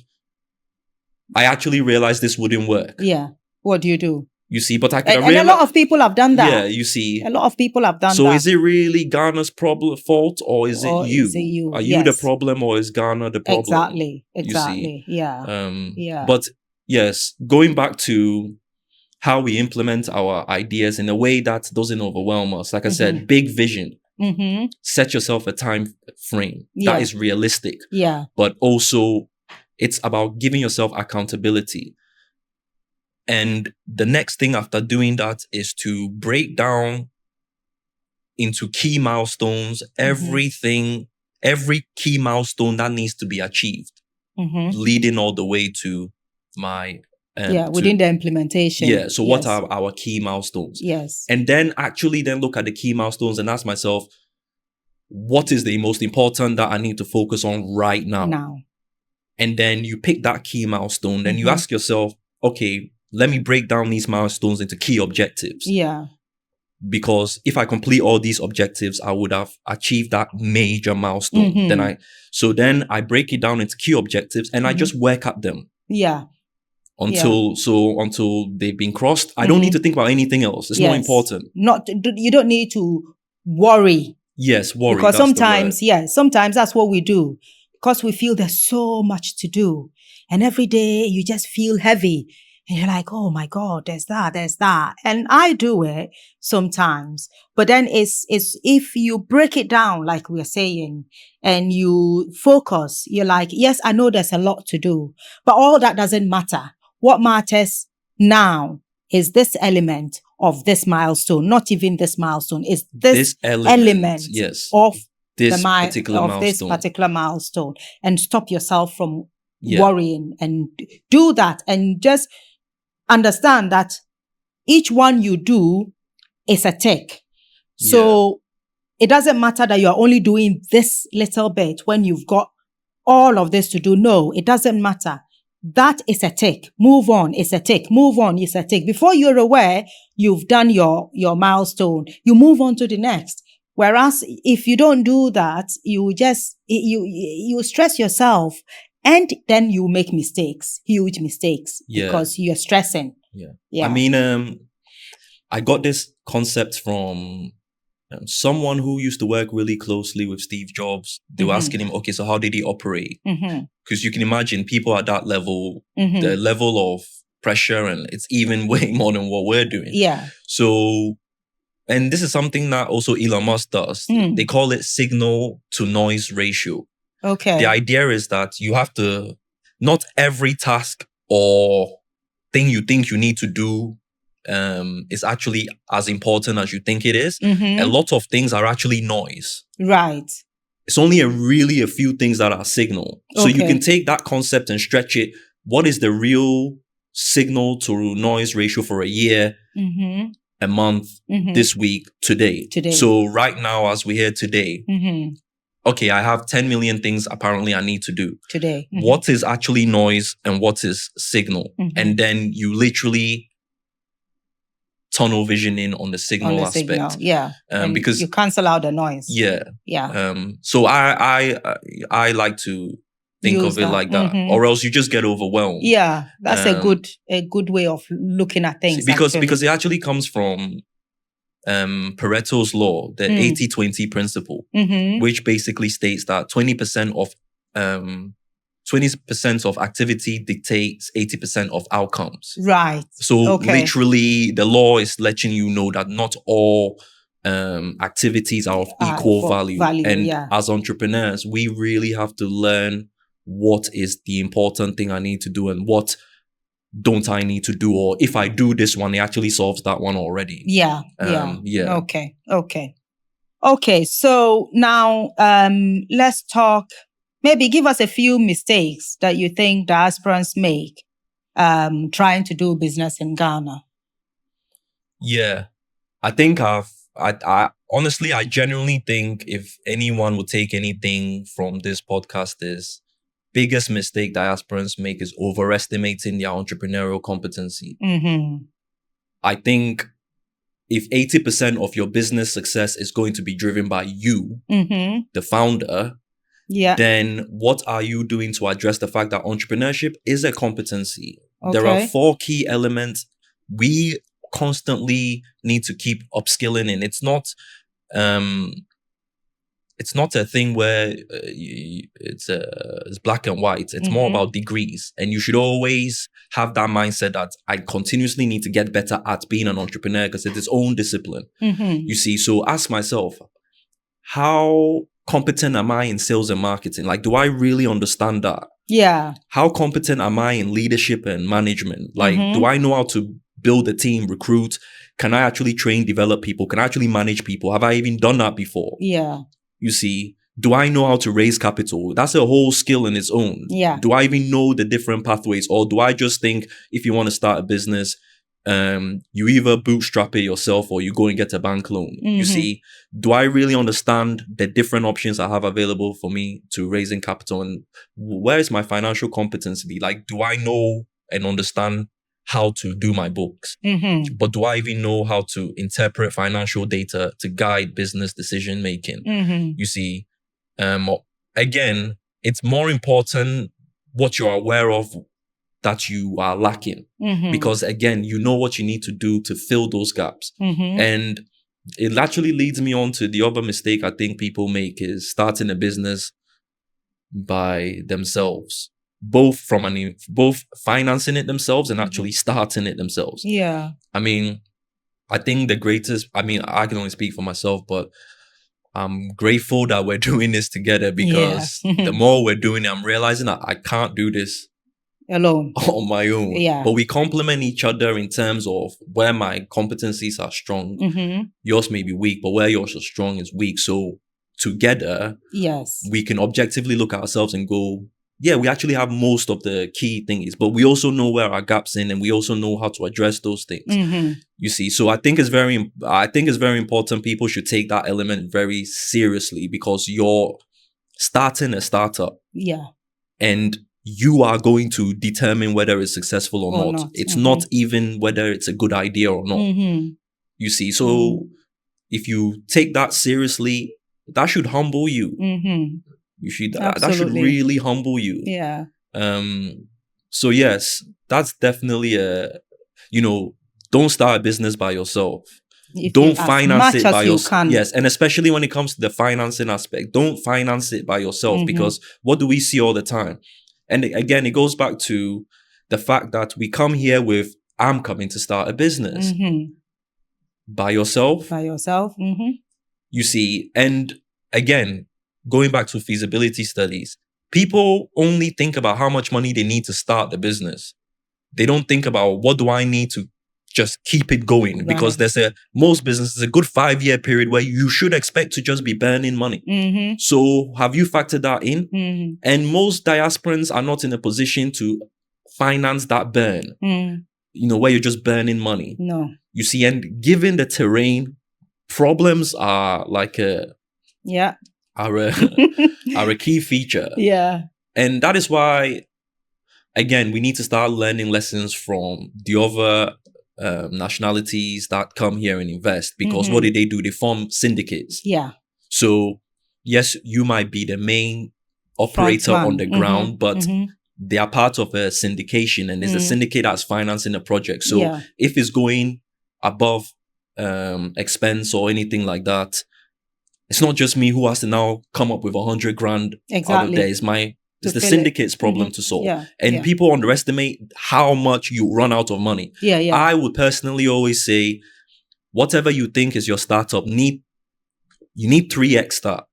I actually realized this wouldn't work. Yeah. What do you do? You see, but I could and a lot of people have done that. Yeah, you see. A lot of people have done that. So is it really Ghana's fault, or is it you? Is it you? Are you the problem, or is Ghana the problem? Exactly. You see? Yeah. Yeah. But yes, going back to how we implement our ideas in a way that doesn't overwhelm us. Like I said, big vision. Set yourself a time frame that is realistic. Yeah. But also, it's about giving yourself accountability. And the next thing after doing that is to break down into key milestones, every key milestone that needs to be achieved, leading all the way to my... within the implementation. Yeah, so what are our key milestones? Yes. And then actually then look at the key milestones and ask myself, what is the most important that I need to focus on right now? And then you pick that key milestone, then you ask yourself, okay, let me break down these milestones into key objectives. Yeah. Because if I complete all these objectives, I would have achieved that major milestone. Then I break it down into key objectives and I just work at them. Yeah. Until they've been crossed. I don't need to think about anything else. It's not important. You don't need to worry. Yes, worry. Because sometimes that's what we do. Because we feel there's so much to do. And every day you just feel heavy. And you're like, oh my God, there's that. And I do it sometimes. But then it's if you break it down, like we're saying, and you focus, you're like, yes, I know there's a lot to do, but all that doesn't matter. What matters now is this element of this milestone, not even this milestone, is this element of this particular milestone. And stop yourself from worrying and do that, and just understand that each one you do is a tick. So it doesn't matter that you're only doing this little bit when you've got all of this to do. No, it doesn't matter. That is a tick. Move on, it's a tick. Move on, it's a tick. Before you're aware, you've done your milestone. You move on to the next. Whereas if you don't do that, you just, you stress yourself. And then you make mistakes, huge mistakes, because you're stressing. Yeah. I mean, I got this concept from someone who used to work really closely with Steve Jobs. They were asking him, okay, so how did he operate? Because you can imagine people at that level, the level of pressure, and it's even way more than what we're doing. Yeah. So, and this is something that also Elon Musk does. They call it signal to noise ratio. Okay. The idea is that you have to, not every task or thing you think you need to do is actually as important as you think it is. A lot of things are actually noise. Right. It's only a few things that are signal. So you can take that concept and stretch it. What is the real signal to noise ratio for a year, a month, this week, today? So right now, as we're here today, okay, I have 10 million things apparently I need to do today. What is actually noise and what is signal? And then you literally tunnel vision in on the signal aspect. Because you cancel out the noise. So I like to think of it like that, or else you just get overwhelmed. Yeah, that's a good way of looking at things. Because it actually comes from Pareto's law, the 80-20 principle, which basically states that 20% of activity dictates 80% of outcomes. Right. So literally, the law is letting you know that not all activities are of equal value. And as entrepreneurs, we really have to learn what is the important thing I need to do and what don't I need to do, or if I do this one, it actually solves that one already. Okay. So now let's talk. Maybe give us a few mistakes that you think diasporans make trying to do business in Ghana. Yeah. I think I honestly, I genuinely think if anyone would take anything from this podcast is biggest mistake diasporans make is overestimating their entrepreneurial competency. I think if 80% of your business success is going to be driven by you, the founder, then what are you doing to address the fact that entrepreneurship is a competency? There are 4 key elements we constantly need to keep upskilling in. It's not a thing where it's black and white. It's more about degrees. And you should always have that mindset that I continuously need to get better at being an entrepreneur because it's its own discipline. You see, so ask myself, how competent am I in sales and marketing? Like, do I really understand that? Yeah. How competent am I in leadership and management? Like, do I know how to build a team, recruit? Can I actually train, develop people? Can I actually manage people? Have I even done that before? Yeah. You see, do I know how to raise capital? That's a whole skill in its own. Yeah. Do I even know the different pathways? Or do I just think if you want to start a business, you either bootstrap it yourself or you go and get a bank loan? You see, do I really understand the different options I have available for me to raising capital? And where is my financial competency? Like, do I know and understand how to do my books? But do I even know how to interpret financial data to guide business decision making? You see, again, it's more important what you're aware of that you are lacking. Because again, you know what you need to do to fill those gaps. And it actually leads me on to the other mistake I think people make is starting a business by themselves. Both financing it themselves and actually starting it themselves. Yeah. I mean, I think I can only speak for myself, but I'm grateful that we're doing this together because the more we're doing it, I'm realizing that I can't do this alone on my own. Yeah. But we complement each other in terms of where my competencies are strong. Yours may be weak, but where yours are strong is weak. So together, we can objectively look at ourselves and go, yeah, we actually have most of the key things, but we also know where our gaps in and we also know how to address those things. You see, so I think it's very important. People should take that element very seriously because you're starting a startup. Yeah. And you are going to determine whether it's successful or not. It's not even whether it's a good idea or not. You see, so if you take that seriously, that should humble you. That should really humble you. Yeah. So yes, that's definitely don't start a business by yourself. Don't finance it by yourself. Yes, and especially when it comes to the financing aspect, don't finance it by yourself because what do we see all the time? And again, it goes back to the fact that we come here with, I'm coming to start a business. By yourself. You see, and again, going back to feasibility studies, people only think about how much money they need to start the business. They don't think about what do I need to just keep it going because most businesses, a good 5-year period where you should expect to just be burning money. So have you factored that in? And most diasporans are not in a position to finance that burn, where you're just burning money. No. You see, and given the terrain, problems are like are a key feature. Yeah. And that is why, again, we need to start learning lessons from the other nationalities that come here and invest because what do? They form syndicates. Yeah. So yes, you might be the main operator on the ground, but they are part of a syndication and it's a syndicate that's financing a project. So if it's going above expense or anything like that, it's not just me who has to now come up with 100 grand out of there. It's the syndicate's problem to solve. And people underestimate how much you run out of money. I would personally always say, whatever you think is your startup, you need 3x that.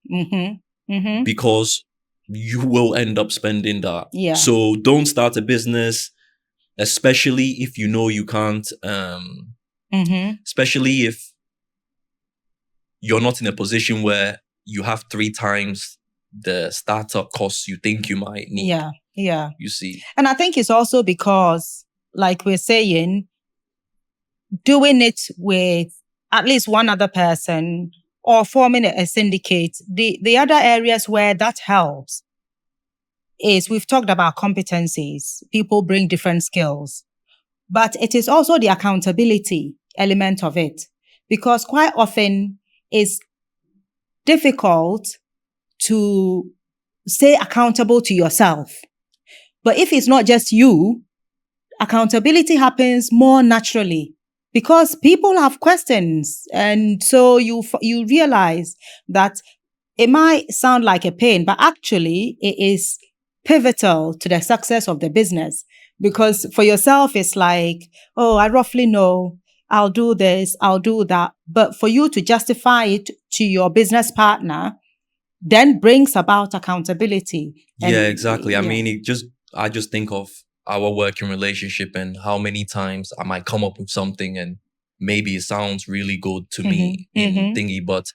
Because you will end up spending that. So don't start a business, especially if you know you can't, especially if you're not in a position where you have 3 times the startup costs you think you might need. Yeah. You see. And I think it's also because, like we're saying, doing it with at least one other person or forming a syndicate, the other areas where that helps is we've talked about competencies. People bring different skills, but it is also the accountability element of it, because quite often it's difficult to stay accountable to yourself. But if it's not just you, accountability happens more naturally because people have questions. And so you realize that it might sound like a pain, but actually it is pivotal to the success of the business. Because for yourself, it's like, oh, I roughly know I'll do this, I'll do that. But for you to justify it to your business partner then brings about accountability. Yeah, exactly. I mean, I just think of our working relationship and how many times I might come up with something and maybe it sounds really good to me in thingy, but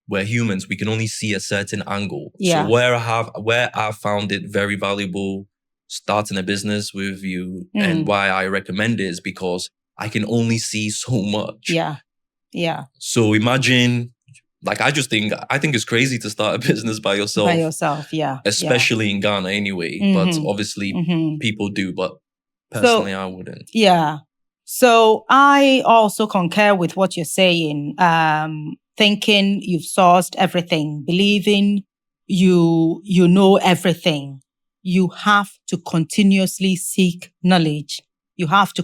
we're humans. We can only see a certain angle. Yeah. So where I found it very valuable starting a business with you and why I recommend it is because I can only see so much. Yeah. Yeah. So imagine, like, I think it's crazy to start a business by yourself. By yourself, yeah. Especially in Ghana anyway. But obviously people do, but personally I wouldn't. Yeah. So I also concur with what you're saying. Thinking you've sourced everything, believing you know everything. You have to continuously seek knowledge. You have to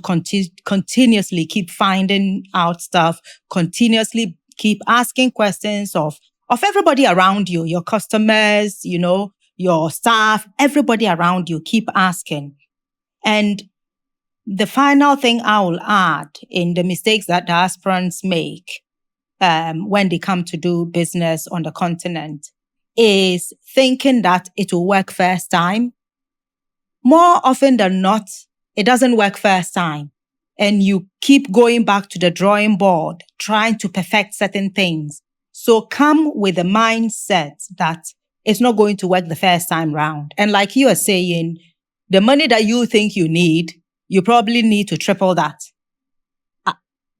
continuously keep finding out stuff, continuously keep asking questions of everybody around you, your customers, your staff, everybody around you, keep asking. And the final thing I will add in the mistakes that diasporans make when they come to do business on the continent is thinking that it will work first time. More often than not, it doesn't work first time. And you keep going back to the drawing board, trying to perfect certain things. So come with the mindset that it's not going to work the first time round. And like you are saying, the money that you think you need, you probably need to triple that.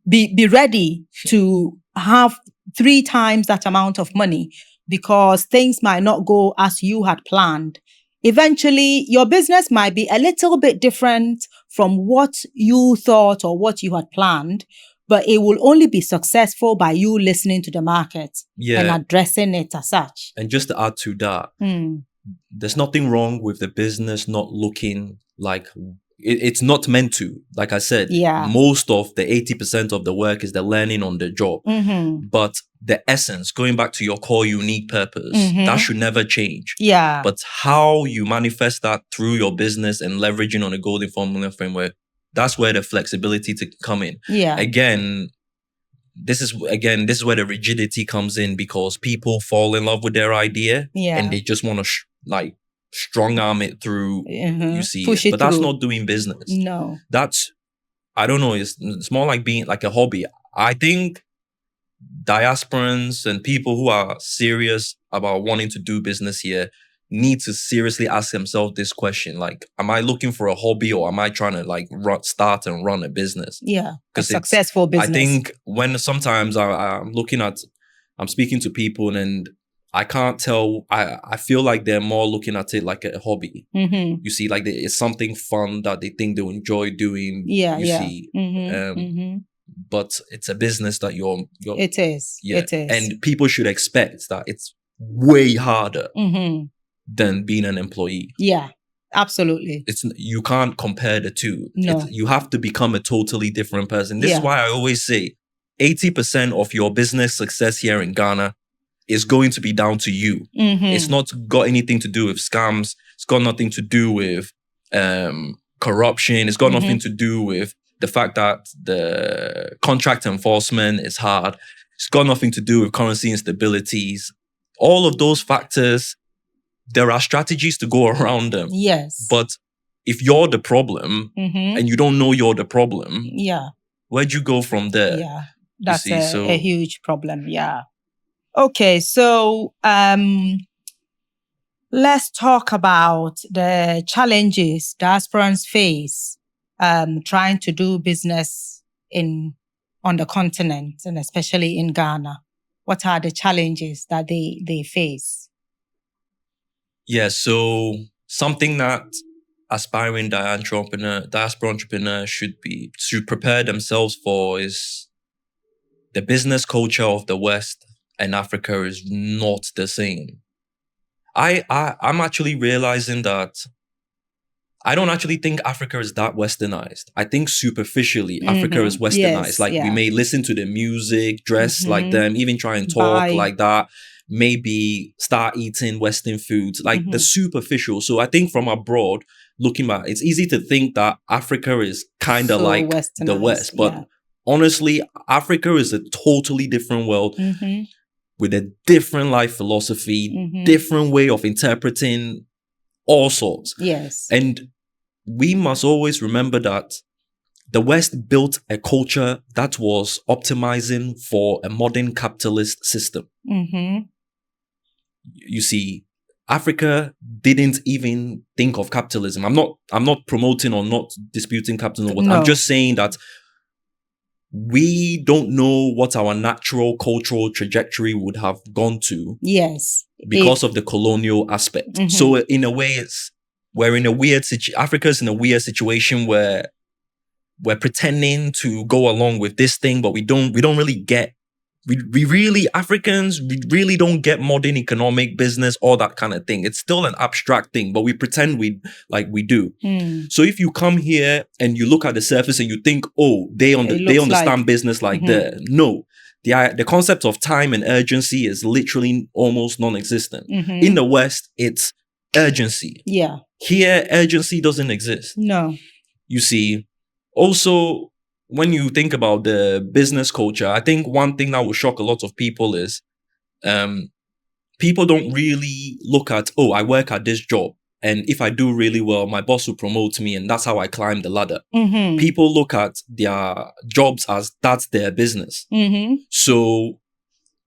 Be ready to have 3 times that amount of money because things might not go as you had planned. Eventually, your business might be a little bit different from what you thought or what you had planned, but it will only be successful by you listening to the market and addressing it as such. And just to add to that, there's nothing wrong with the business not looking like it's not meant to. Like I said, most of the 80% of the work is the learning on the job. But the essence, going back to your core unique purpose, that should never change. Yeah. But how you manifest that through your business and leveraging on the Golden Formula framework, that's where the flexibility to come in. Yeah. Again, this is where the rigidity comes in because people fall in love with their idea and they just want to strong arm it through, you see, push it but that's through. not doing business. No. That's, I don't know, it's more like being like a hobby. I think diasporans and people who are serious about wanting to do business here need to seriously ask themselves this question. Like, am I looking for a hobby or am I trying to start and run a business? Yeah, a successful business. I think when sometimes I'm speaking to people and I can't tell. I feel like they're more looking at it like a hobby. You see, like it's something fun that they think they'll enjoy doing. You see, but it's a business that you're. It is. Yeah, it is. And people should expect that it's way harder than being an employee. Yeah, absolutely. You can't compare the two. No. You have to become a totally different person. This is why I always say 80% of your business success here in Ghana is going to be down to you. It's not got anything to do with scams. It's got nothing to do with corruption. It's got nothing to do with the fact that the contract enforcement is hard. It's got nothing to do with currency instabilities. All of those factors, there are strategies to go around them. Yes. But if you're the problem and you don't know you're the problem, where'd you go from there? Yeah, that's a huge problem. Yeah. Okay, so let's talk about the challenges diasporans face trying to do business on the continent, and especially in Ghana? What are the challenges that they face? Yeah, so something that aspiring diaspora entrepreneur should prepare themselves for is the business culture of the West and Africa is not the same. I'm actually realizing that I don't actually think Africa is that westernized. I think superficially Africa is westernized. Yes, we may listen to the music, dress like them, even try and talk like that, maybe start eating Western foods, like the superficial. So I think from abroad, looking back, it's easy to think that Africa is kind of like the West. But honestly, Africa is a totally different world with a different life philosophy, different way of interpreting all sorts. Yes. And we must always remember that the West built a culture that was optimizing for a modern capitalist system. You see, Africa didn't even think of capitalism. I'm not promoting or not disputing capitalism. No. I'm just saying that we don't know what our natural cultural trajectory would have gone to. Yes. Because of the colonial aspect. So in a way, we're in a weird situation. Africa's in a weird situation where we're pretending to go along with this thing, but we don't really get, Africans really don't get modern economic business, all that kind of thing. It's still an abstract thing, but we pretend we do. So if you come here and you look at the surface and you think, oh, they understand business like that. No. The concept of time and urgency is literally almost non-existent. In the West, it's urgency. Yeah. Here, urgency doesn't exist. No. You see, also, when you think about the business culture, I think one thing that will shock a lot of people is people don't really look at, oh, I work at this job. And if I do really well, my boss will promote me and that's how I climb the ladder. People look at their jobs as that's their business. So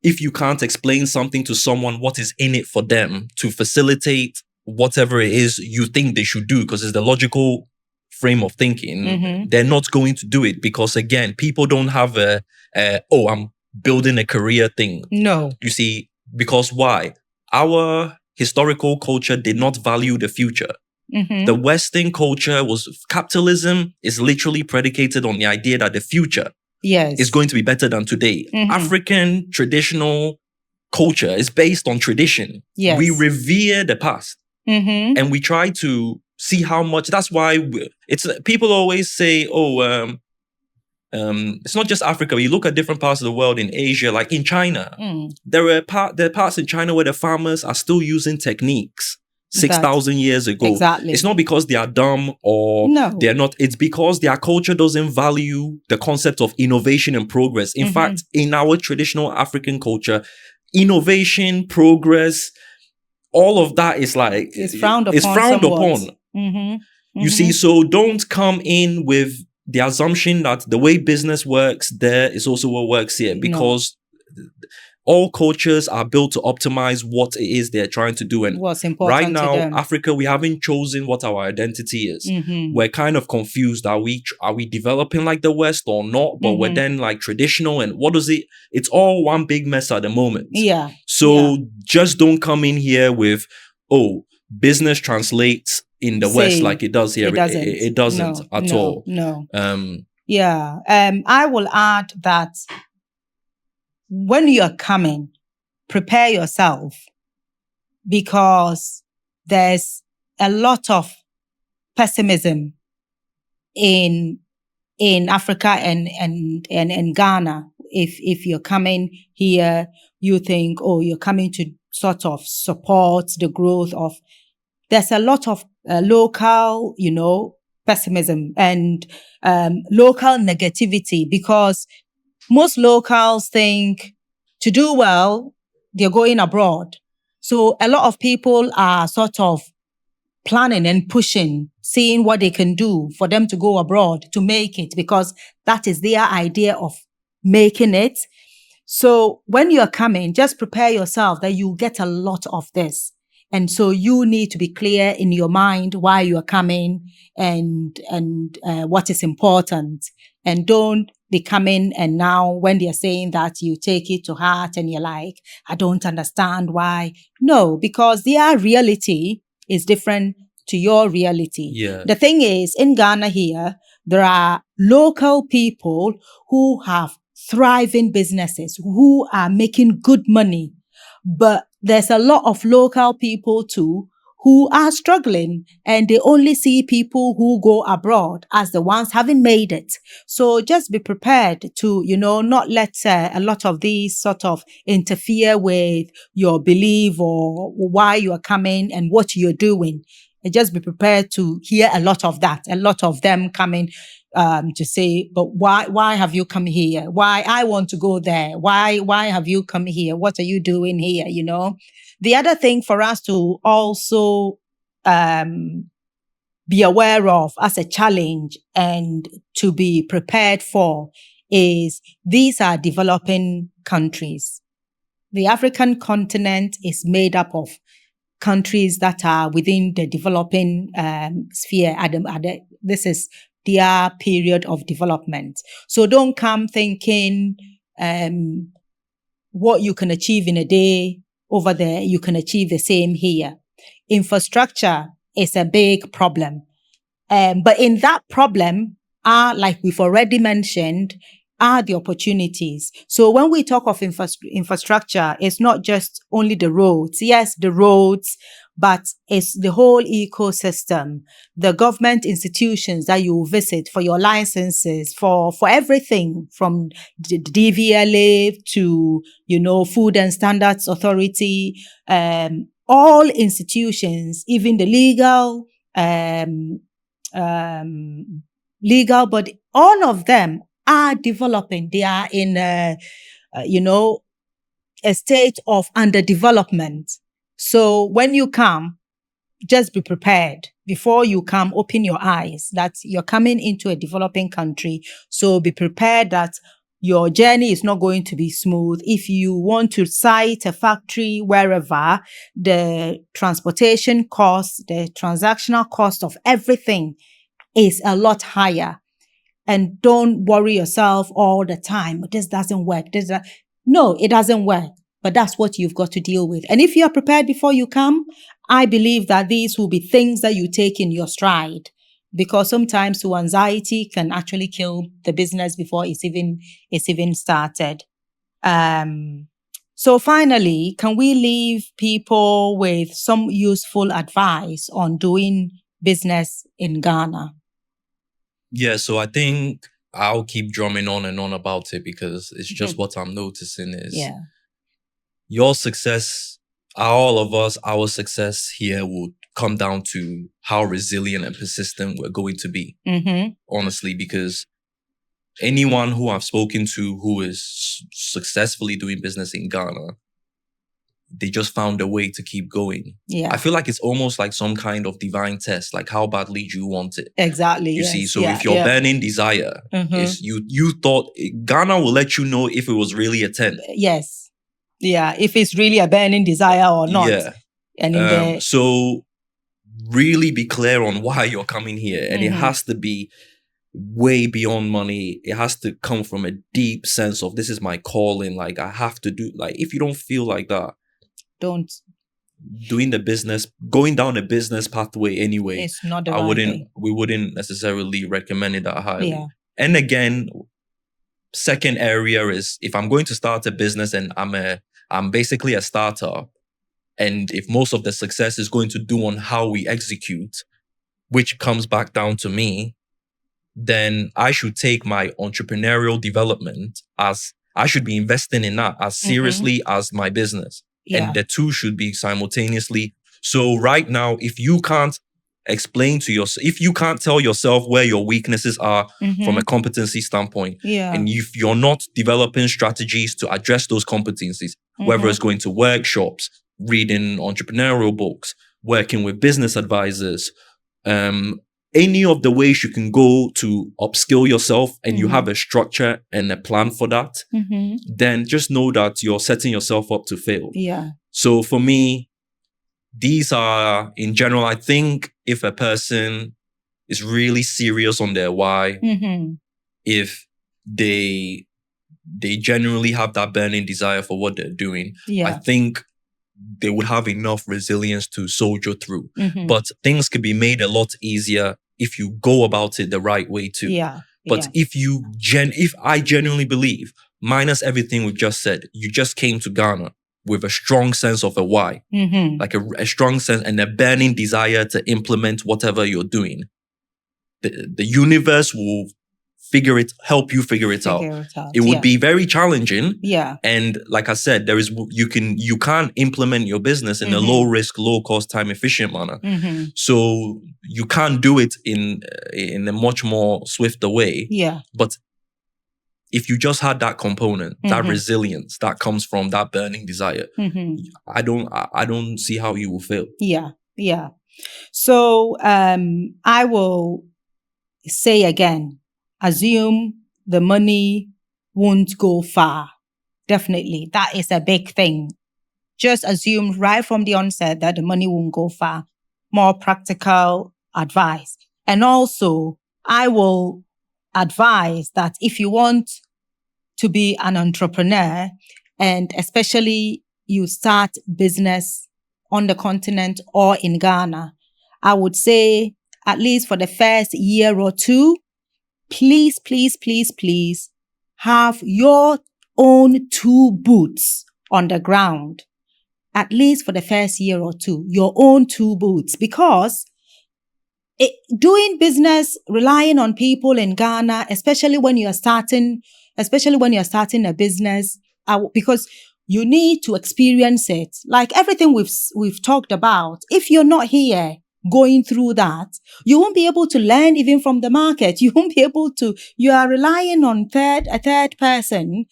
if you can't explain something to someone, what is in it for them to facilitate whatever it is you think they should do, because it's the logical frame of thinking, they're not going to do it because, again, people don't have I'm building a career thing. No. You see, because why? Our historical culture did not value the future. The Western culture capitalism is literally predicated on the idea that the future is going to be better than today. African traditional culture is based on tradition. Yes. We revere the past and we try to see how much. That's why people always say, it's not just Africa. You look at different parts of the world in Asia, like in China. There are parts in China where the farmers are still using techniques 6,000 years ago. Exactly. It's not because they are dumb or they're not. It's because their culture doesn't value the concept of innovation and progress. In fact, in our traditional African culture, innovation, progress, all of that is like it's frowned upon. You see, so don't come in with the assumption that the way business works there is also what works here, because all cultures are built to optimize what it is they're trying to do. And what's important right now, to them. Africa, we haven't chosen what our identity is. We're kind of confused. Are we developing like the West or not? But we're then like traditional, and what is it? It's all one big mess at the moment. Yeah. So just don't come in here with, business translates in the West like it does here. It doesn't at all. No. I will add that when you're coming, prepare yourself, because there's a lot of pessimism in Africa and Ghana. If you're coming here, you think, you're coming to sort of support the growth of. There's a lot of local, pessimism and local negativity, because most locals think to do well, they're going abroad. So a lot of people are sort of planning and pushing, seeing what they can do for them to go abroad to make it, because that is their idea of making it. So when you're coming, just prepare yourself that you get a lot of this. And so you need to be clear in your mind why you're coming and what is important. And don't they come in and now when they're saying that, you take it to heart and you're like, I don't understand why. No, because their reality is different to your reality. Yeah. The thing is, in Ghana here, there are local people who have thriving businesses, who are making good money. But there's a lot of local people too who are struggling, and they only see people who go abroad as the ones having made it. So just be prepared to, not let a lot of these sort of interfere with your belief or why you are coming and what you're doing. And just be prepared to hear a lot of that, a lot of them coming to say, but why have you come here? Why I want to go there? Why have you come here? What are you doing here? The other thing for us to also be aware of as a challenge and to be prepared for is these are developing countries. The African continent is made up of countries that are within the developing sphere. This is their period of development. So don't come thinking what you can achieve in a day over there, you can achieve the same here. Infrastructure is a big problem. But in that problem like we've already mentioned, are the opportunities. So when we talk of infrastructure, it's not just only the roads. Yes, the roads, but it's the whole ecosystem, the government institutions that you visit for your licenses, for everything from the DVLA to, Food and Standards Authority, all institutions, even the legal body, all of them are developing. They are in, a state of underdevelopment. So when you come, just be prepared. Before you come, open your eyes that you're coming into a developing country. So be prepared that your journey is not going to be smooth. If you want to site a factory wherever, the transportation cost, the transactional cost of everything is a lot higher. And don't worry yourself all the time. This doesn't work. No, it doesn't work. But that's what you've got to deal with. And if you are prepared before you come, I believe that these will be things that you take in your stride. Because sometimes anxiety can actually kill the business before it's even started. So finally, can we leave people with some useful advice on doing business in Ghana? Yeah, so I think I'll keep drumming on and on about it because it's just what I'm noticing is your success, all of us, our success here would come down to how resilient and persistent we're going to be. Honestly, because anyone who I've spoken to who is successfully doing business in Ghana, they just found a way to keep going. Yeah. I feel like it's almost like some kind of divine test, like how badly do you want it? Exactly. You see, so if your burning desire is you thought Ghana will let you know if it was really a 10. Yes. Yeah, if it's really a burning desire or not. Yeah. And so really be clear on why you're coming here. And it has to be way beyond money. It has to come from a deep sense of this is my calling. Like I have to do, like if you don't feel like that, don't. Going down a business pathway anyway. It's not the right way. We wouldn't necessarily recommend it that highly. Yeah. And again, second area is if I'm going to start a business and I'm basically a startup, and if most of the success is going to do on how we execute, which comes back down to me, then I should take my entrepreneurial development as I should be investing in that as seriously as my business. Yeah. And the two should be simultaneously. So right now, if you can't explain to yourself, if you can't tell yourself where your weaknesses are from a competency standpoint, and if you're not developing strategies to address those competencies, whether it's going to workshops, reading entrepreneurial books, working with business advisors, any of the ways you can go to upskill yourself and you have a structure and a plan for that, then just know that you're setting yourself up to fail. Yeah. So for me, these are, in general, I think if a person is really serious on their why, if they genuinely have that burning desire for what they're doing, I think they would have enough resilience to soldier through. But things could be made a lot easier if you go about it the right way too. But if I genuinely believe, minus everything we've just said, you just came to Ghana with a strong sense of a why, like a strong sense and a burning desire to implement whatever you're doing, the universe will help you figure it out. It would be very challenging. And like I said, you can't implement your business in a low risk, low cost, time efficient manner. So you can't do it in a much more swifter way. But if you just had that component, that resilience that comes from that burning desire, I don't see how you will fail. So I will say again, assume the money won't go far. Definitely. That is a big thing. Just assume right from the onset that the money won't go far. More practical advice. And also, I will advise that if you want to be an entrepreneur, and especially you start business on the continent or in Ghana, I would say at least for the first year or two, please have your own 2 boots on the ground. At least for the first year or two, your own 2 boots. Because doing business, relying on people in Ghana, especially when you're starting a business, because you need to experience it. Like everything we've talked about, if you're not here going through that, you won't be able to learn even from the market. You won't be able to, you are relying on a third person,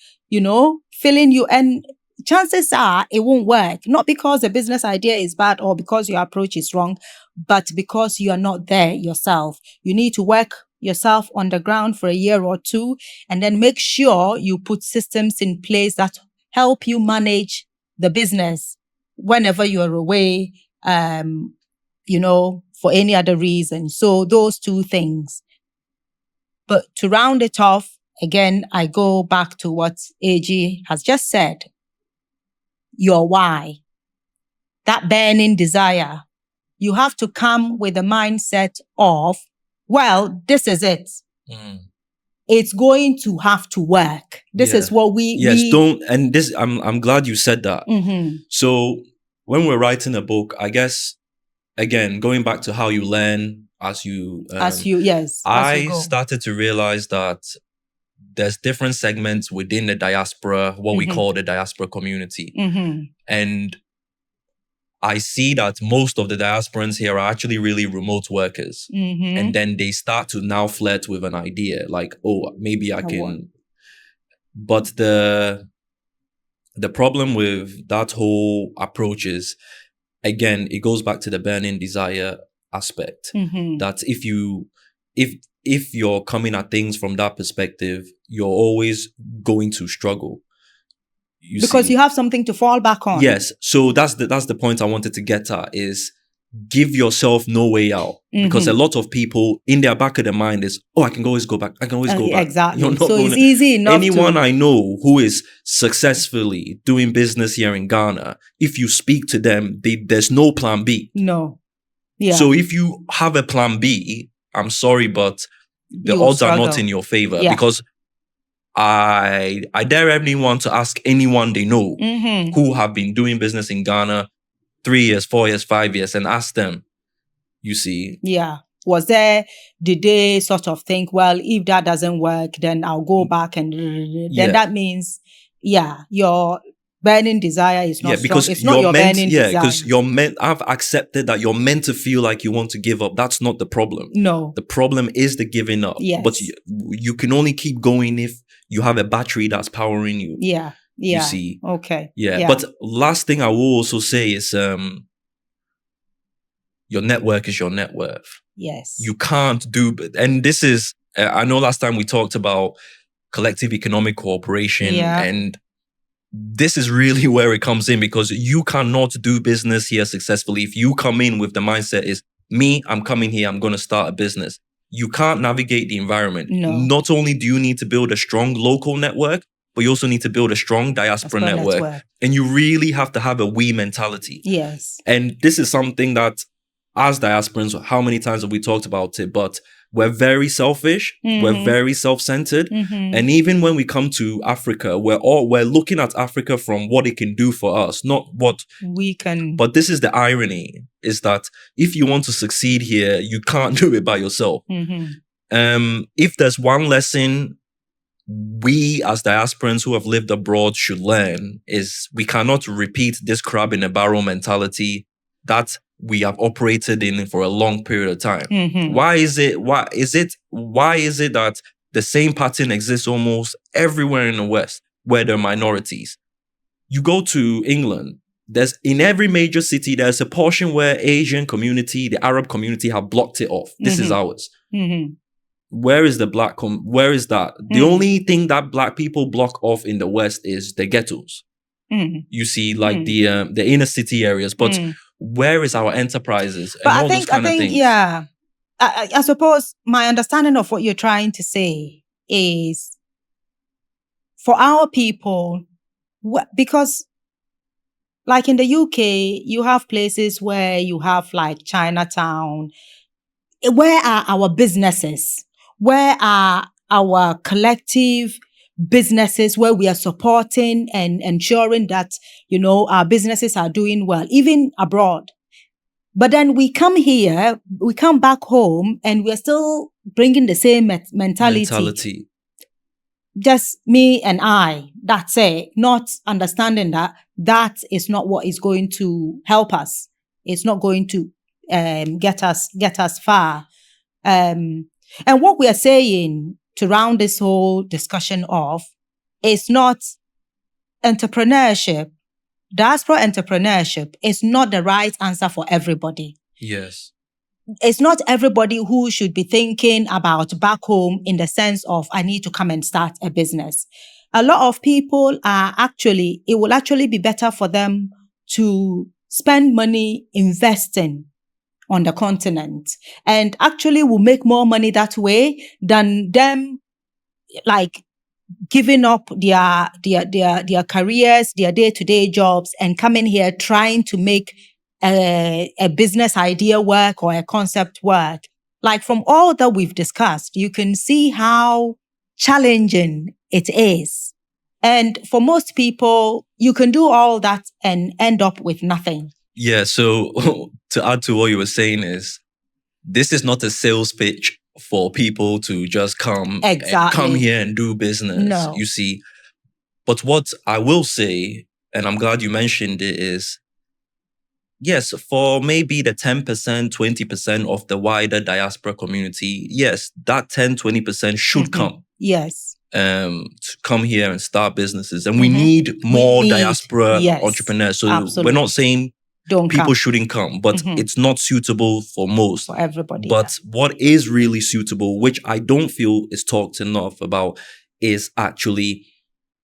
filling you, and chances are it won't work. Not because the business idea is bad or because your approach is wrong, but because you are not there yourself. You need to work yourself on the ground for a year or two, and then make sure you put systems in place that help you manage the business whenever you are away, for any other reason. So those 2 things. But to round it off, again, I go back to what AG has just said. Your why. That burning desire. You have to come with the mindset of, well, this is it. It's going to have to work. This is what I'm glad you said that. So when we're writing a book, I guess, again, going back to how you learn as you started to realize that there's different segments within the diaspora, what we call the diaspora community. And I see that most of the diasporans here are actually really remote workers. And then they start to now flirt with an idea like, oh, maybe I can. But the problem with that whole approach is, again, it goes back to the burning desire aspect. That if you're coming at things from that perspective, you're always going to struggle. Because you have something to fall back on. Yes. So that's the point I wanted to get at, is give yourself no way out. Because a lot of people, in their back of their mind is, oh, I can always go back. I can always go back. Exactly. So it's easy enough. Anyone I know who is successfully doing business here in Ghana, if you speak to them, there's no plan B. No. So if you have a plan B, I'm sorry, but the odds are not in your favor. Because I dare anyone to ask anyone they know who have been doing business in Ghana 3 years, 4 years, 5 years, and ask them, you see. Did they sort of think, well, if that doesn't work, then I'll go back, and then that means, your burning desire is not because strong. It's not your burning desire. Because I've accepted that you're meant to feel like you want to give up. That's not the problem. No. The problem is the giving up. But you can only keep going if you have a battery that's powering you. You see. Okay. But last thing I will also say is your network is your net worth. Yes. You can't do, and this is, I know last time we talked about collective economic cooperation, and this is really where it comes in, because you cannot do business here successfully if you come in with the mindset is, me, I'm coming here, I'm going to start a business. you can't navigate the environment. No. Not only do you need to build a strong local network, but you also need to build a strong diaspora network. And you really have to have a we mentality. Yes. And this is something that, as diasporans, how many times have we talked about it? But we're very selfish. We're very self-centered. And even when we come to Africa, we're looking at Africa from what it can do for us, not what we can. But this is the irony, is that if you want to succeed here, you can't do it by yourself. If there's one lesson we as diasporans who have lived abroad should learn, is we cannot repeat this crab in a barrel mentality that we have operated in for a long period of time. Why is it that the same pattern exists almost everywhere in the West where there are minorities? You go to England, in every major city, there's a portion where Asian community, the Arab community have blocked it off. This is ours. Where is the where is that? The only thing that Black people block off in the West is the ghettos. You see, like the inner city areas, but where is our enterprises and all those kind of things? Yeah. I suppose my understanding of what you're trying to say is, for our people, because like in the UK, you have places where you have like Chinatown. Where are our businesses? Where are our collective businesses where we are supporting and ensuring that, our businesses are doing well, even abroad? But then we come here, we come back home, and we're still bringing the same mentality. Just me and I, that's it. Not understanding that is not what is going to help us. It's not going to get us far. And what we are saying to round this whole discussion off is not entrepreneurship. Diaspora entrepreneurship is not the right answer for everybody. Yes. It's not everybody who should be thinking about back home in the sense of, I need to come and start a business. A lot of people it will actually be better for them to spend money investing on the continent, and actually will make more money that way than them like giving up their careers, their day-to-day jobs, and coming here trying to make a business idea work or a concept work. Like, from all that we've discussed, you can see how challenging it is. And for most people, you can do all that and end up with nothing. Yeah, so to add to what you were saying is, this is not a sales pitch for people to just come here and do business. No. You see. But what I will say, and I'm glad you mentioned it, is, yes, for maybe the 10%, 20% of the wider diaspora community, yes, that 10, 20% should come. Yes. To come here and start businesses. And we need more diaspora entrepreneurs. So absolutely. We're not saying people shouldn't come, but it's not suitable for most. For everybody. But what is really suitable, which I don't feel is talked enough about, is actually,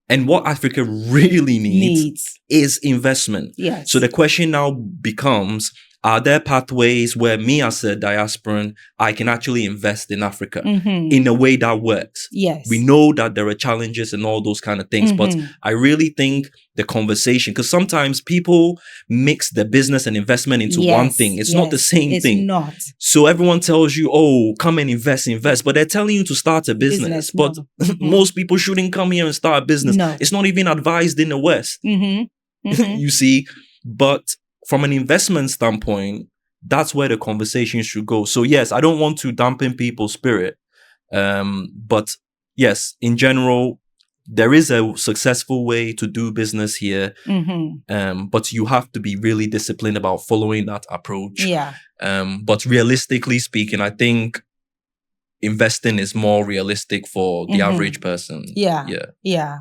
and what Africa really needs is investment. Yes. So the question now becomes, are there pathways where me as a diasporan, I can actually invest in Africa in a way that works? Yes. We know that there are challenges and all those kind of things, but I really think the conversation, because sometimes people mix the business and investment into one thing. It's not the same thing. It's not. So everyone tells you, oh, come and invest, but they're telling you to start a business. But most people shouldn't come here and start a business. No. It's not even advised in the West. You see, but from an investment standpoint, that's where the conversation should go. So yes, I don't want to dampen people's spirit. But yes, in general, there is a successful way to do business here. But you have to be really disciplined about following that approach. Yeah. But realistically speaking, I think investing is more realistic for the average person. Yeah.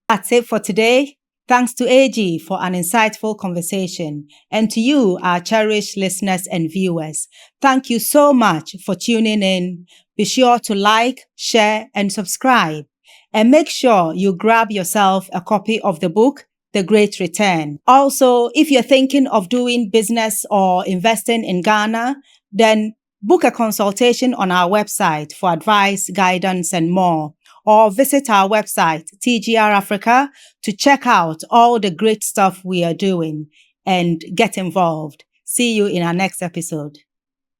That's it for today. Thanks to AG for an insightful conversation, and to you, our cherished listeners and viewers. Thank you so much for tuning in. Be sure to like, share, and subscribe. And make sure you grab yourself a copy of the book, The Great Return. Also, if you're thinking of doing business or investing in Ghana, then Book a consultation on our website for advice, guidance, and more. Or visit our website, TGR Africa, to check out all the great stuff we are doing and get involved. See you in our next episode.